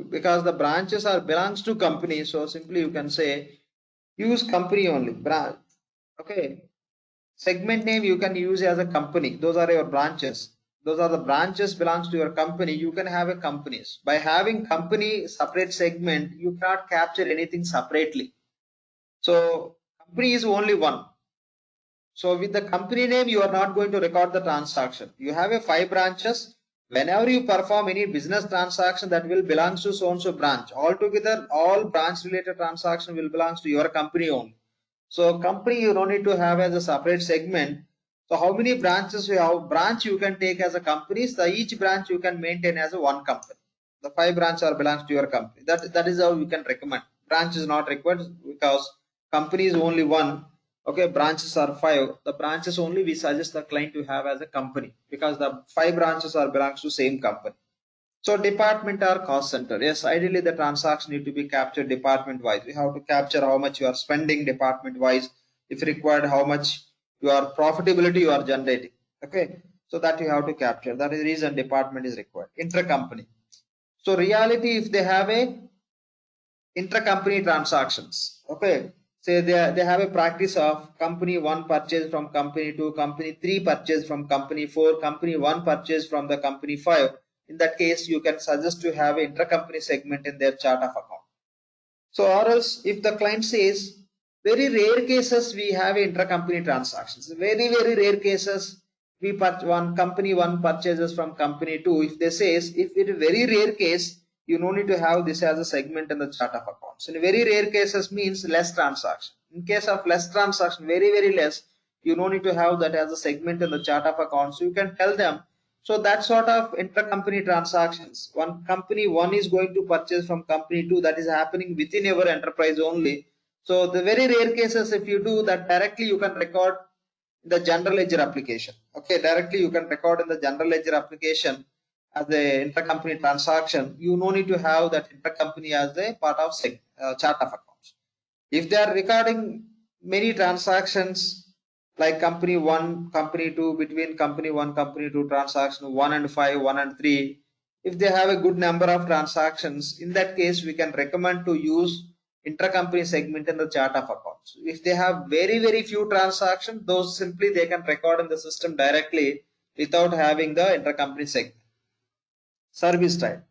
because the branches are belongs to company. So simply you can say use company only, branch. Okay, segment name you can use as a company. Those are your branches. Those are the branches belongs to your company. You can have a companies. By having company separate segment, you cannot capture anything separately. So company is only one. So with the company name, you are not going to record the transaction. You have a 5 branches. Whenever you perform any business transaction, that will belongs to so and so branch. Altogether, all branch related transaction will belongs to your company only. So company you don't need to have as a separate segment. So how many branches you have? Branch you can take as a company. So each branch you can maintain as a one company. The 5 branches are belongs to your company. That is how you can recommend. Branch is not required because company is only one. Okay, branches are 5. The branches only we suggest the client to have as a company because the 5 branches are belongs to same company. So department or cost center. Yes, ideally the transaction need to be captured department wise. We have to capture how much you are spending department wise. If required, how much your profitability you are generating. Okay, so that you have to capture. That is the reason department is required. Intercompany. So reality, if they have a intercompany transactions. Okay, say they have a practice of company 1 purchase from company 2, company 3 purchase from company 4, company 1 purchase from the company 5. In that case, you can suggest to have an intercompany segment in their chart of account. So or else if the client says, very rare cases we have intercompany transactions. Very rare cases we company 1 purchases from company 2. If they says, if it is very rare case, you no need to have this as a segment in the chart of accounts. In very rare cases means less transaction. In case of less transaction, very less, you no need to have that as a segment in the chart of accounts. You can tell them. So that sort of intercompany transactions, one company 1 is going to purchase from company 2, that is happening within your enterprise only. So the very rare cases, if you do that directly, you can record in the general ledger application. Okay, directly you can record in the general ledger application as the intercompany transaction. You no need to have that intercompany as a part of chart of accounts. If they are recording many transactions like company 1, company 2, between company 1, company 2 transaction 1 and 5, 1 and 3, if they have a good number of transactions, in that case we can recommend to use intercompany segment in the chart of accounts. If they have very few transactions, those simply they can record in the system directly without having the intercompany segment. Service type.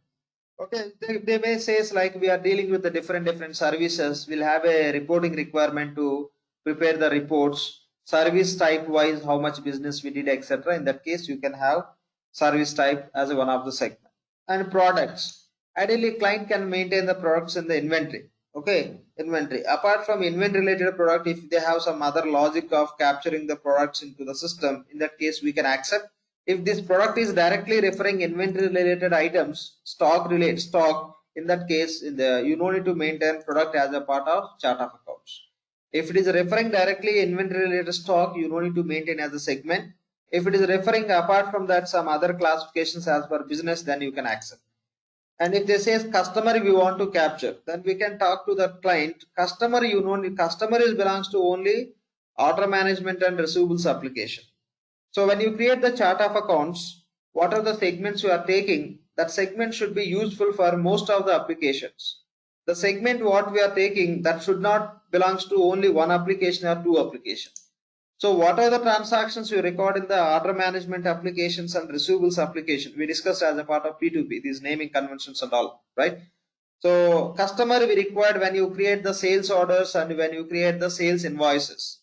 Okay, they may say like we are dealing with the different services. We'll have a reporting requirement to prepare the reports. Service type wise, how much business we did, etc. In that case, you can have service type as one of the segment. And products. Ideally, client can maintain the products in the inventory. Okay, inventory. Apart from inventory related product, if they have some other logic of capturing the products into the system, in that case, we can accept. If this product is directly referring inventory related items, stock, in that case, you don't need to maintain product as a part of chart of accounts. If it is referring directly inventory related stock, you don't need to maintain as a segment. If it is referring apart from that some other classifications as per business, then you can accept. And if they say customer we want to capture, then we can talk to the client. Customer, customer belongs to only order management and receivables application. So when you create the chart of accounts, what are the segments you are taking? That segment should be useful for most of the applications. The segment what we are taking, that should not belongs to only one application or two applications. So what are the transactions you record in the order management applications and receivables application? We discussed as a part of P2P, these naming conventions and all, right? So customer we required when you create the sales orders and when you create the sales invoices.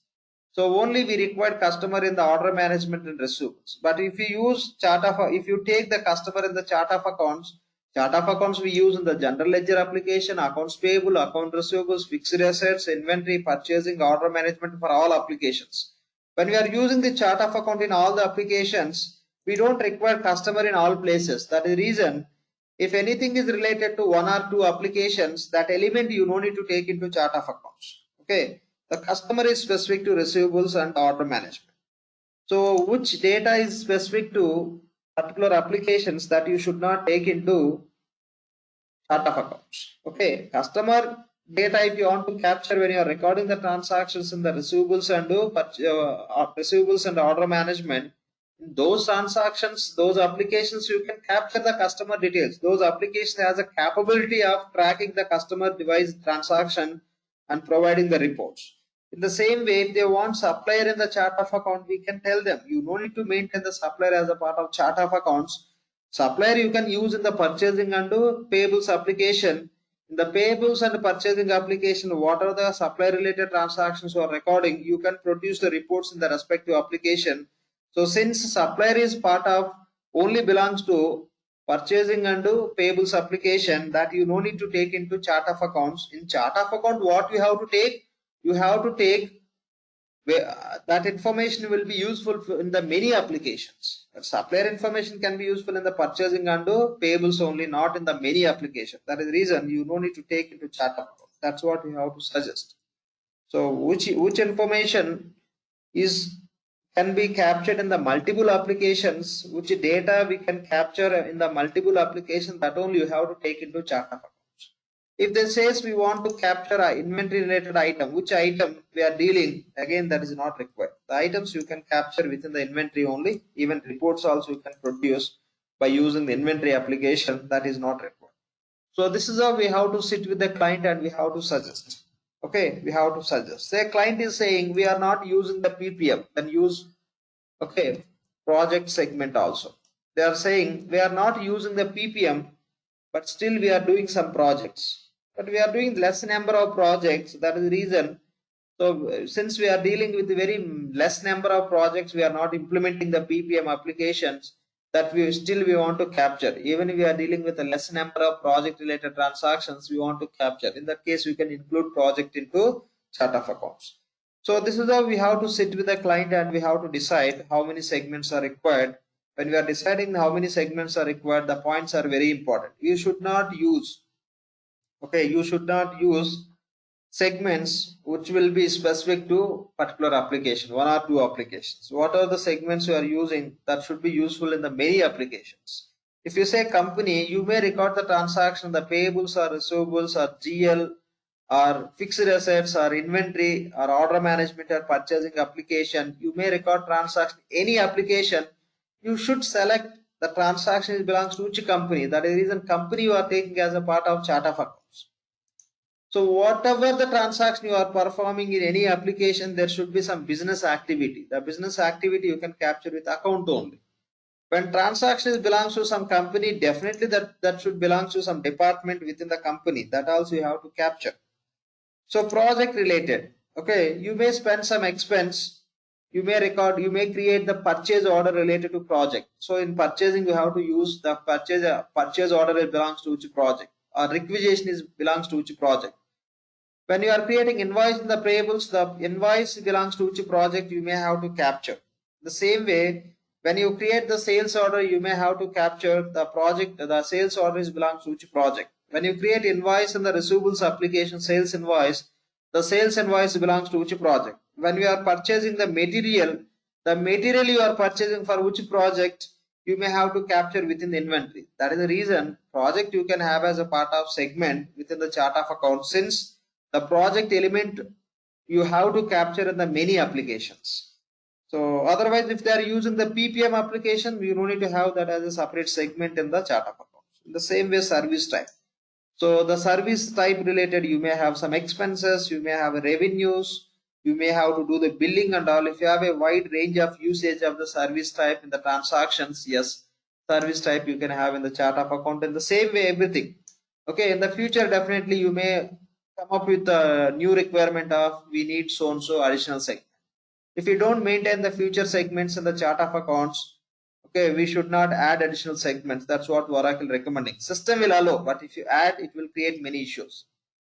So only we require customer in the order management and receivables. But if you use if you take the customer in the chart of accounts we use in the general ledger application, accounts payable, account receivables, fixed assets, inventory, purchasing, order management for all applications. When we are using the chart of account in all the applications, we don't require customer in all places. That is the reason. If anything is related to one or two applications, that element you don't need to take into chart of accounts. Okay. The customer is specific to receivables and order management. So which data is specific to particular applications that you should not take into chart of accounts. Okay, customer data if you want to capture when you are recording the transactions in the receivables and order management, in those transactions, those applications you can capture the customer details. Those applications has a capability of tracking the customer device transaction and providing the reports. In the same way, if they want supplier in the chart of account, we can tell them you no need to maintain the supplier as a part of chart of accounts. Supplier you can use in the purchasing and payables application. In the payables and purchasing application, what are the supplier related transactions you are recording, you can produce the reports in the respective application. So since supplier is part of only belongs to purchasing and payables application, that you no need to take into chart of accounts. In chart of account, what you have to take? You have to take that information will be useful in the many applications. Supplier information can be useful in the purchasing and payables only, not in the many applications. That is the reason you no need to take into chart of account. That's what we have to suggest. So which information is can be captured in the multiple applications, which data we can capture in the multiple applications, that only you have to take into chart of accounts. If they says we want to capture an inventory related item, which item we are dealing, again that is not required. The items you can capture within the inventory only, even reports also you can produce by using the inventory application, that is not required. So this is how we have to sit with the client and we have to suggest. Okay, we have to suggest. Say client is saying we are not using the PPM, then use project segment also. They are saying we are not using the PPM, but still we are doing some projects. But we are doing less number of projects. That is the reason. So since we are dealing with very less number of projects, we are not implementing the PPM applications that we want to capture. Even if we are dealing with a less number of project related transactions, we want to capture. In that case, we can include project into chart of accounts. So this is how we have to sit with the client and we have to decide how many segments are required. When we are deciding how many segments are required, the points are very important. You should not use segments which will be specific to particular application, one or two applications. What are the segments you are using that should be useful in the many applications? If you say company, you may record the transaction, the payables or receivables or GL or fixed assets or inventory or order management or purchasing application. You may record transaction, any application. You should select the transaction belongs to which company. That is the reason company you are taking as a part of chart of accounts. So whatever the transaction you are performing in any application, there should be some business activity. The business activity you can capture with account only. When transaction belongs to some company, definitely that should belong to some department within the company. That also you have to capture. So project related, okay, you may spend some expense, you may create the purchase order related to project. So in purchasing, you have to use the purchase order, it belongs to which project, or requisition belongs to which project. When you are creating invoice in the payables, the invoice belongs to which project you may have to capture. The same way, when you create the sales order, you may have to capture the project, the sales order belongs to which project. When you create invoice in the receivables application, sales invoice, the sales invoice belongs to which project. When you are purchasing the material you are purchasing for which project, you may have to capture within the inventory. That is the reason project you can have as a part of segment within the chart of account, since the project element you have to capture in the many applications. So otherwise, if they are using the PPM application, you don't need to have that as a separate segment in the chart of accounts. In the same way, service type. So the service type related, you may have some expenses, you may have revenues, you may have to do the billing and all. If you have a wide range of usage of the service type in the transactions, yes, service type you can have in the chart of account. In the same way, everything. Okay, in the future, definitely you may come up with a new requirement of we need so and so additional segment. If you don't maintain the future segments in the chart of accounts, okay, we should not add additional segments. That's what Oracle recommending. System will allow, but if you add, it will create many issues.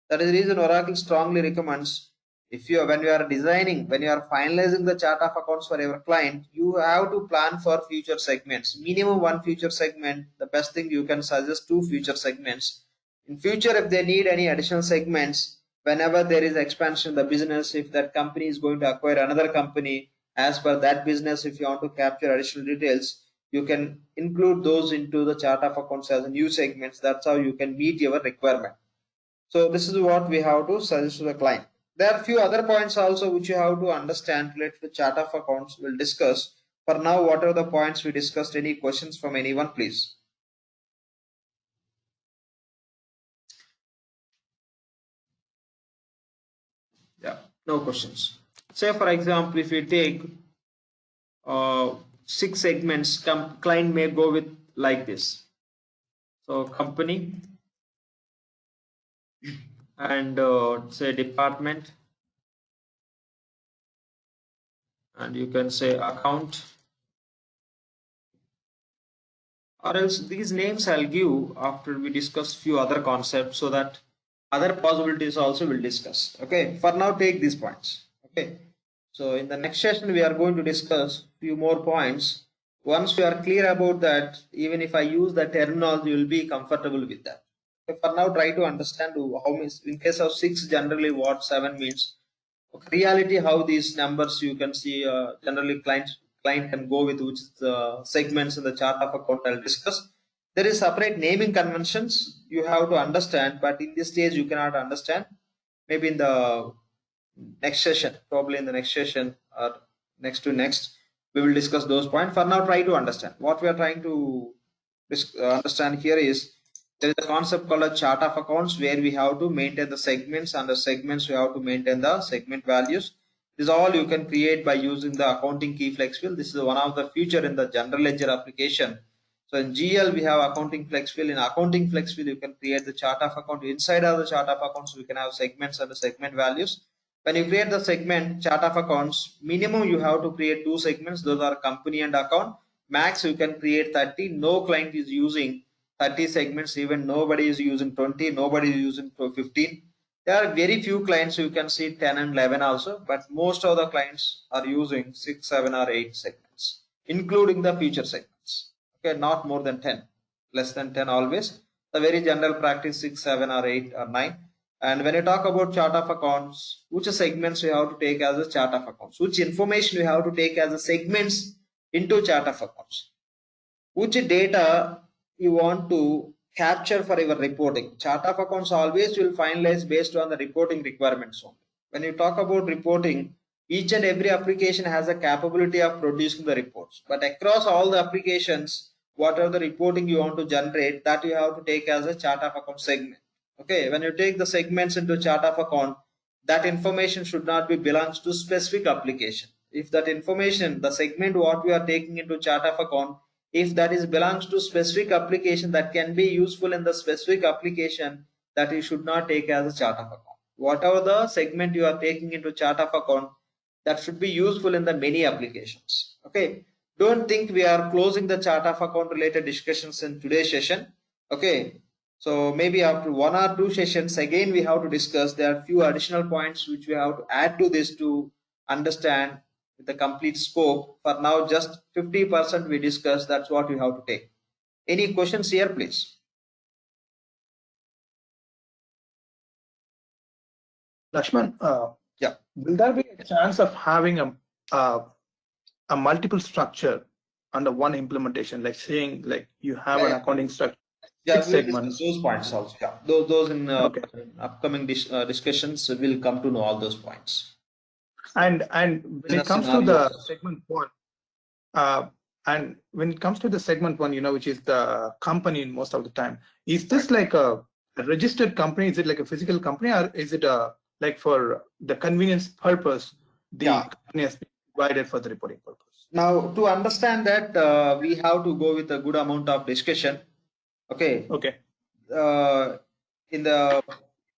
That is the reason Oracle strongly recommends, when you are designing, when you are finalizing the chart of accounts for your client, you have to plan for future segments. Minimum one future segment. The best thing you can suggest two future segments. In future, if they need any additional segments, whenever there is expansion in the business, if that company is going to acquire another company, as per that business, if you want to capture additional details, you can include those into the chart of accounts as new segments. That's how you can meet your requirement. So this is what we have to suggest to the client. There are a few other points also which you have to understand related to chart of accounts. We'll discuss. For now, what are the points we discussed? Any questions from anyone, please? Yeah, No questions. Say for example, if you take 6 segments, client may go with like this. So company and say department, and you can say account, or else these names I'll give after we discuss few other concepts, so that other possibilities also will discuss. Okay, for now take these points. Okay, so in the next session we are going to discuss few more points. Once you are clear about that, even if I use the terminology, you will be comfortable with that. Okay, for now try to understand how means in case of 6 generally what 7 means. Okay, reality how these numbers you can see generally client can go with which segments in the chart of account I'll discuss. There is separate naming conventions you have to understand, but in this stage you cannot understand. Maybe in the next session, probably in the next session or next to next, we will discuss those points. For now, try to understand what we are trying to understand here is there is a concept called a chart of accounts where we have to maintain the segments, and the segments we have to maintain the segment values. This is all you can create by using the accounting key flex field. This is one of the feature in the general ledger application. So in GL we have accounting flex field. In accounting flex field you can create the chart of account. Inside of the chart of accounts we can have segments and the segment values. When you create the segment chart of accounts, minimum you have to create 2 segments. Those are company and account. Max you can create 30. No client is using 30 segments. Even nobody is using 20. Nobody is using 15. There are very few clients you can see 10 and 11 also, but most of the clients are using 6, 7 or 8 segments, including the future segments. Okay, not more than 10, less than 10 always. The very general practice 6, 7 or 8 or 9. And when you talk about chart of accounts, which segments you have to take as a chart of accounts, which information you have to take as a segments into chart of accounts, which data you want to capture for your reporting. Chart of accounts always will finalize based on the reporting requirements only. When you talk about reporting, each and every application has a capability of producing the reports, but across all the applications, whatever the reporting you want to generate, that you have to take as a chart of account segment. Okay, when you take the segments into chart of account, that information should not be belongs to specific application. If that information, the segment what we are taking into chart of account, if that is belongs to specific application that can be useful in the specific application, that you should not take as a chart of account. Whatever the segment you are taking into chart of account, that should be useful in the many applications. Okay, don't think we are closing the chart of account related discussions in today's session. Okay, so maybe after 1 or 2 sessions again we have to discuss. There are few additional points which we have to add to this to understand the complete scope. For now just 50% we discussed. That's what you have to take. Any questions here, please? Lakshman, Yeah. will there be a chance of having a multiple structure under one implementation, like saying like you have an accounting structure? Yeah, Six we'll segments. discuss those points also. Yeah, those in Okay. upcoming discussions will come to know all those points. And when it Business comes to the scenarios. segment one, and when it comes to the segment one, which is the company most of the time, is this like a registered company? Is it like a physical company, or is it like for the convenience purpose, the Yeah. company has been divided for the reporting purpose? Now, to understand that, we have to go with a good amount of discussion. Okay. Okay. In the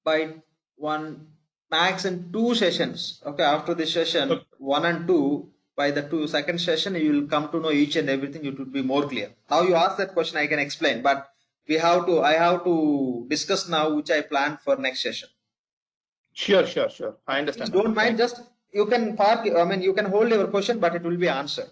by one max in 2 sessions. Okay, after this session, Okay. 1 and 2, by the second session, you will come to know each and everything. It will be more clear. Now you ask that question, I can explain, but I have to discuss now, which I planned for next session. Sure. I Please understand. don't mind. Just you can park. I mean, you can hold your question, but it will be answered.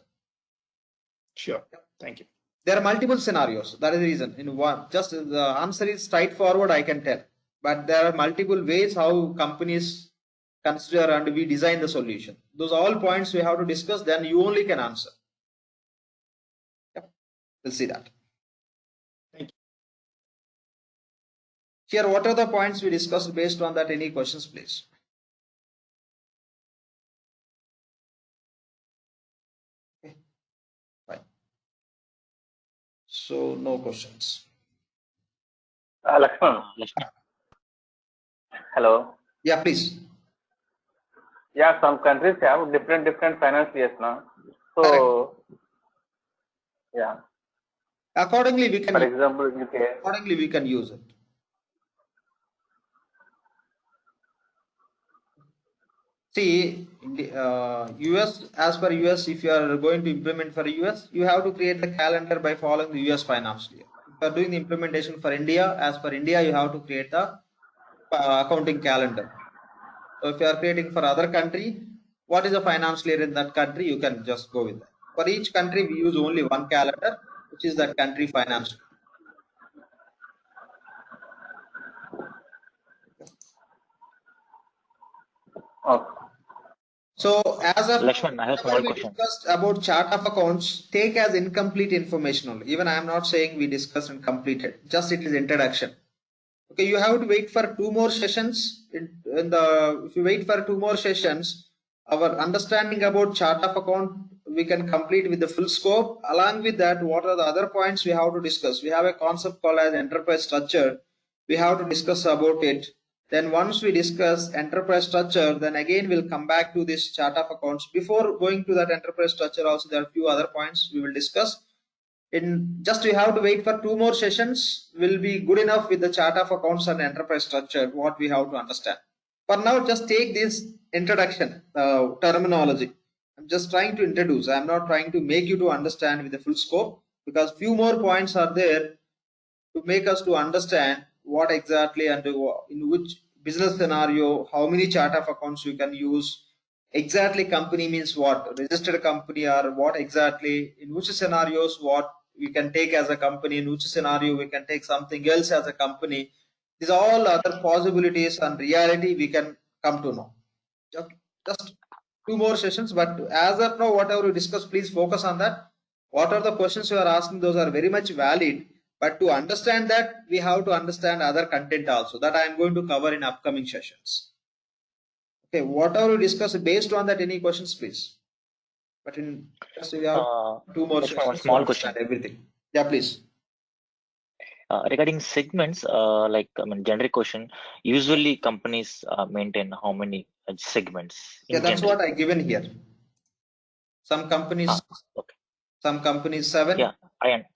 Sure. Thank you. There are multiple scenarios. That is the reason. In one, just the answer is straightforward, I can tell. But there are multiple ways how companies consider and we design the solution. Those all points we have to discuss. Then you only can answer. Yep. We'll see that. Thank you. Here, what are the points we discussed based on that? Any questions, please? Okay. Fine. So no questions. Lakshman. Lakshman. Hello. Yeah, please. Yeah, some countries have different financiers now. So yeah, Accordingly, we can for example, use it. See, US, as per US, if you are going to implement for US, you have to create the calendar by following the US financial year. If you are doing the implementation for India, as per India, you have to create the accounting calendar. So if you are creating for other country, what is the financial year in that country, you can just go with that. For each country, we use only one calendar, which is that country financial. okay. So as of Lakshman, I have a whatever small we question. discussed about chart of accounts, take as incomplete information only. Even I am not saying we discussed and completed. Just it is introduction. Okay, you have to wait for 2 more sessions. If you wait for 2 more sessions, our understanding about chart of account we can complete with the full scope. Along with that, what are the other points we have to discuss? We have a concept called as enterprise structure. We have to discuss about it. Then once we discuss enterprise structure, then again we'll come back to this chart of accounts. Before going to that enterprise structure, also there are a few other points we will discuss. In just we have to wait for 2 more sessions will be good enough with the chart of accounts and enterprise structure, what we have to understand. For now, just take this introduction terminology. I'm just trying to introduce. I'm not trying to make you to understand with the full scope, because few more points are there to make us to understand what exactly and in which business scenario, how many chart of accounts you can use, exactly company means what, registered company, or what exactly, in which scenarios what we can take as a company, in which scenario we can take something else as a company. These all other possibilities and reality we can come to know. Just 2 more sessions, but as of now, whatever we discuss, please focus on that. What are the questions you are asking? Those are very much valid. But to understand that, we have to understand other content also that I am going to cover in upcoming sessions. Okay, whatever we discuss, based on that, any questions, please. But in just we have 2 more Lakshman, one sessions to small understand question. everything. Yeah, please. Regarding segments, generic question. Usually, companies maintain how many segments Yeah, in that's general? what I given here. Some companies, Okay. some companies 7. Yeah,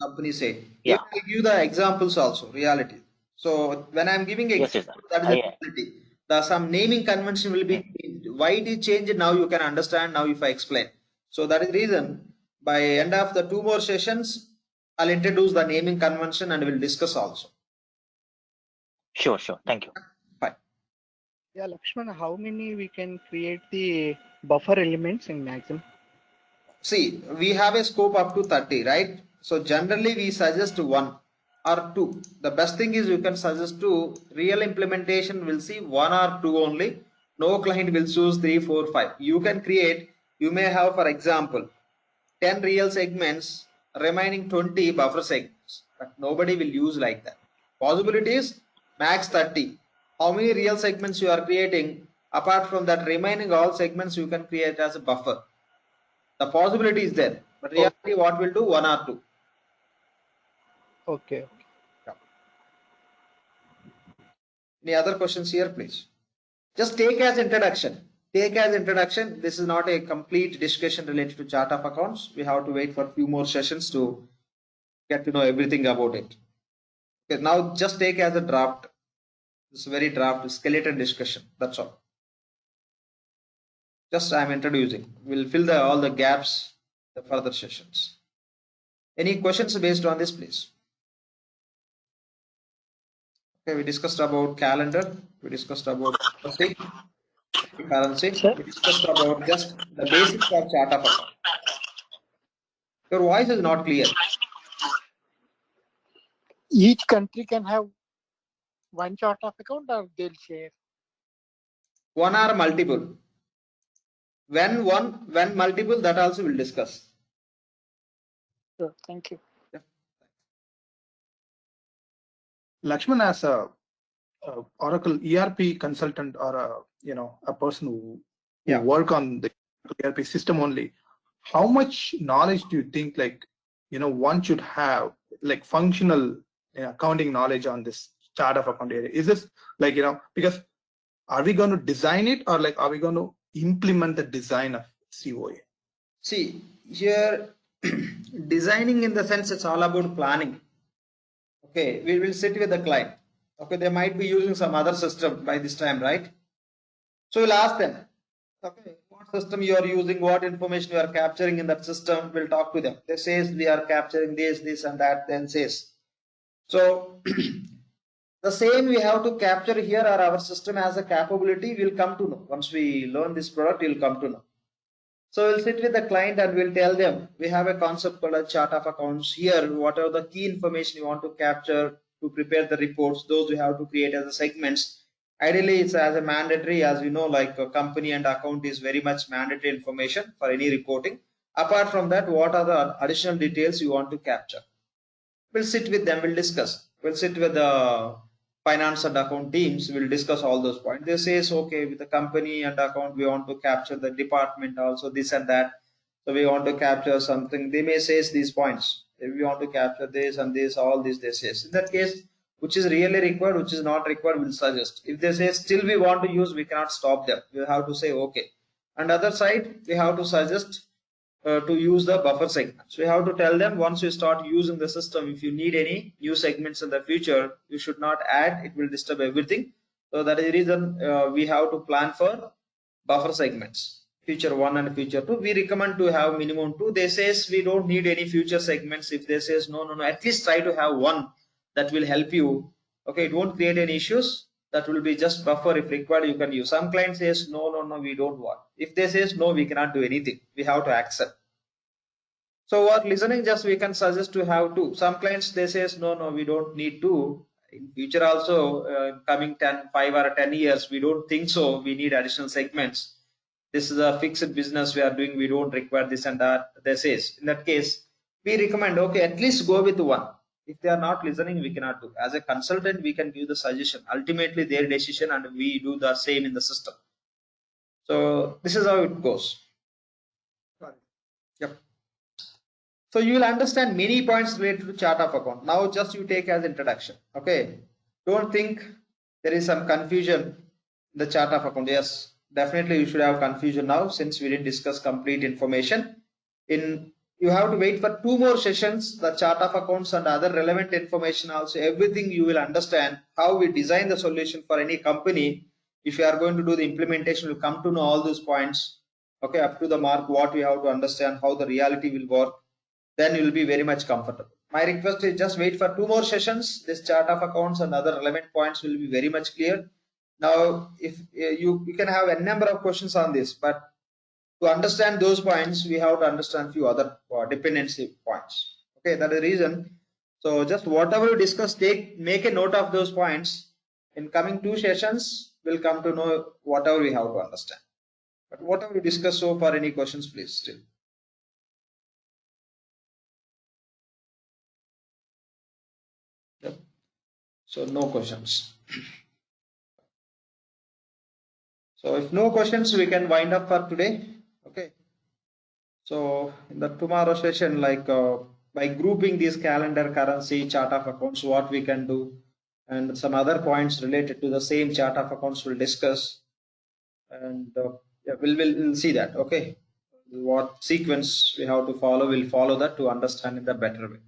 Companies 8. yeah. Even I give the examples also, reality. So when I'm giving Yes, example, that is the I reality. The some naming convention will be changed. Why it is changed now you can understand now if I explain. So that is the reason by end of the 2 more sessions, I'll introduce the naming convention and we'll discuss also. sure. Thank you. Fine. Yeah, Lakshman, how many we can create the buffer elements in maximum? See, we have a scope up to 30, right? So generally we suggest 1 or 2. The best thing is you can suggest 2. Real implementation will see 1 or 2 only. No client will choose 3, 4, 5. You can create, you may have, for example, 10 real segments, remaining 20 buffer segments. But nobody will use like that. Possibility is max 30. How many real segments you are creating? Apart from that, remaining all segments you can create as a buffer. The possibility is there, but reality what will do 1 or 2. Okay. Yeah. Any other questions here, please? Just take as introduction. Take as introduction. This is not a complete discussion related to chart of accounts. We have to wait for a few more sessions to get to know everything about it. Okay, now just take as a draft. This is very draft skeleton discussion. That's all. Just I'm introducing. We'll fill all the gaps in the further sessions. Any questions based on this, please? Okay, we discussed about calendar. We discussed about currency. Sir? We discussed about just the basics of chart of account. Your voice is not clear. Each country can have one chart of account or they'll share? One or multiple. When one, when multiple, that also we'll discuss. Sure, thank you. Yeah. Lakshman, as a Oracle ERP consultant or a person who work on the ERP system only, how much knowledge do you think one should have, like functional accounting knowledge on this chart of account area? Is this because are we going to design it, or are we going to implement the design of COA? See, here designing in the sense it's all about planning. Okay, we will sit with the client. Okay, they might be using some other system by this time, right? So we'll ask them, okay, what system you are using, what information you are capturing in that system. We'll talk to them. They says we are capturing this and that, then says. So the same we have to capture here, or our system has a capability, we'll come to know. Once we learn this product, we'll come to know. So we'll sit with the client and we'll tell them, we have a concept called a chart of accounts. Here, what are the key information you want to capture to prepare the reports? Those we have to create as a segments. Ideally, it's as a mandatory, as we know, like a company and account is very much mandatory information for any reporting. Apart from that, what are the additional details you want to capture? We'll sit with them, we'll discuss. We'll sit with the finance and account teams, we'll discuss all those points. They say, okay, with the company and account, we want to capture the department also, this and that. So we want to capture something. They may say these points. If we want to capture this and this, all this they say. In that case, which is really required, which is not required, we'll suggest. If they say still we want to use, we cannot stop them. We have to say okay. And other side, we have to suggest to use the buffer segments. We have to tell them once you start using the system, if you need any new segments in the future, you should not add, it will disturb everything. So that is the reason we have to plan for buffer segments, feature 1 and feature 2. We recommend to have minimum 2. They says we don't need any future segments. If they says no, at least try to have 1, that will help you. Okay, it won't create any issues. That will be just buffer. If required, you can use. Some client says no, we don't want. If they says no, we cannot do anything. We have to accept. So what listening, just we can suggest to have 2. Some clients they says no, we don't need 2. In future also, coming 5 or 10 years, we don't think so. We need additional segments. This is a fixed business we are doing. We don't require this and that. They says in that case, we recommend okay, at least go with 1. If they are not listening, we cannot do. As a consultant, we can give the suggestion. Ultimately, their decision, and we do the same in the system. So this is how it goes. Yep. So you will understand many points related to chart of account. Now just you take as introduction. Okay. Don't think there is some confusion in the chart of account. Yes, definitely you should have confusion now since we didn't discuss complete information. You have to wait for 2 more sessions, the chart of accounts and other relevant information also, everything you will understand how we design the solution for any company. If you are going to do the implementation, you will come to know all those points. Okay, up to the mark, what we have to understand, how the reality will work, then you will be very much comfortable. My request is just wait for 2 more sessions. This chart of accounts and other relevant points will be very much clear. Now, if you can have a number of questions on this, but to understand those points, we have to understand few other dependency points. Okay, that is the reason. So just whatever you discuss, make a note of those points. In coming 2 sessions, we'll come to know whatever we have to understand. But whatever we discuss so far, any questions, please still. Yep. So no questions. So if no questions, we can wind up for today. Okay. So in the tomorrow session, like by grouping these calendar, currency, chart of accounts, what we can do, and some other points related to the same chart of accounts we'll discuss, and yeah, we'll see that. Okay, what sequence we have to follow, we'll follow that to understand in the better way.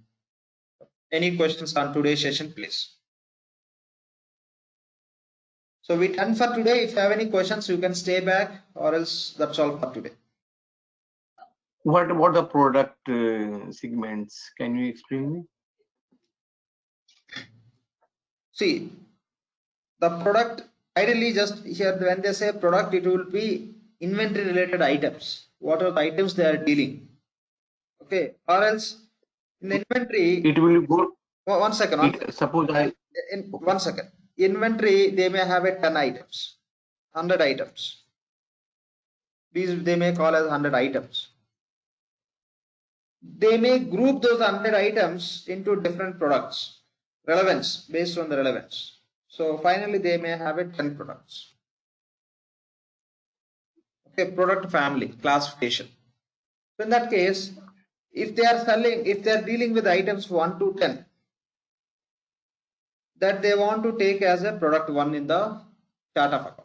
Any questions on today's session, please? So we're done for today. If you have any questions, you can stay back, or else that's all for today. What about the product segments? Can you explain me? See, the product, ideally just here when they say product, it will be inventory related items. What are the items they are dealing? Okay, or else in the inventory, it will go. Oh, 1 second. Suppose in 1 second. Inventory, they may have a 10 items, 100 items. These they may call as 100 items. They may group those 100 items into different products, relevance, based on the relevance. So finally, they may have a 10 products. Okay, product family, classification. So in that case, if they are dealing with items 1 to 10, that they want to take as a product 1 in the chart of accounts.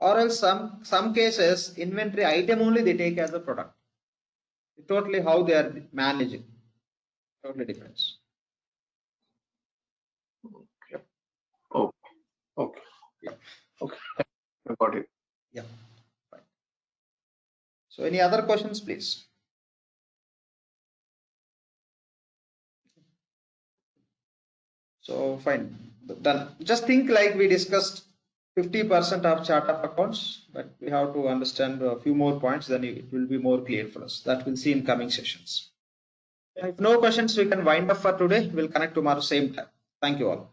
or else some cases inventory item only they take as a product. Totally how they are managing, totally depends. Okay. Okay. Yeah. Okay. I got it. Yeah. Fine. So any other questions, please? So fine. Done. Just think like we discussed 50% of chart of accounts, but we have to understand a few more points, then it will be more clear for us. That we'll see in coming sessions. If no questions, we can wind up for today. We'll connect tomorrow same time. Thank you all.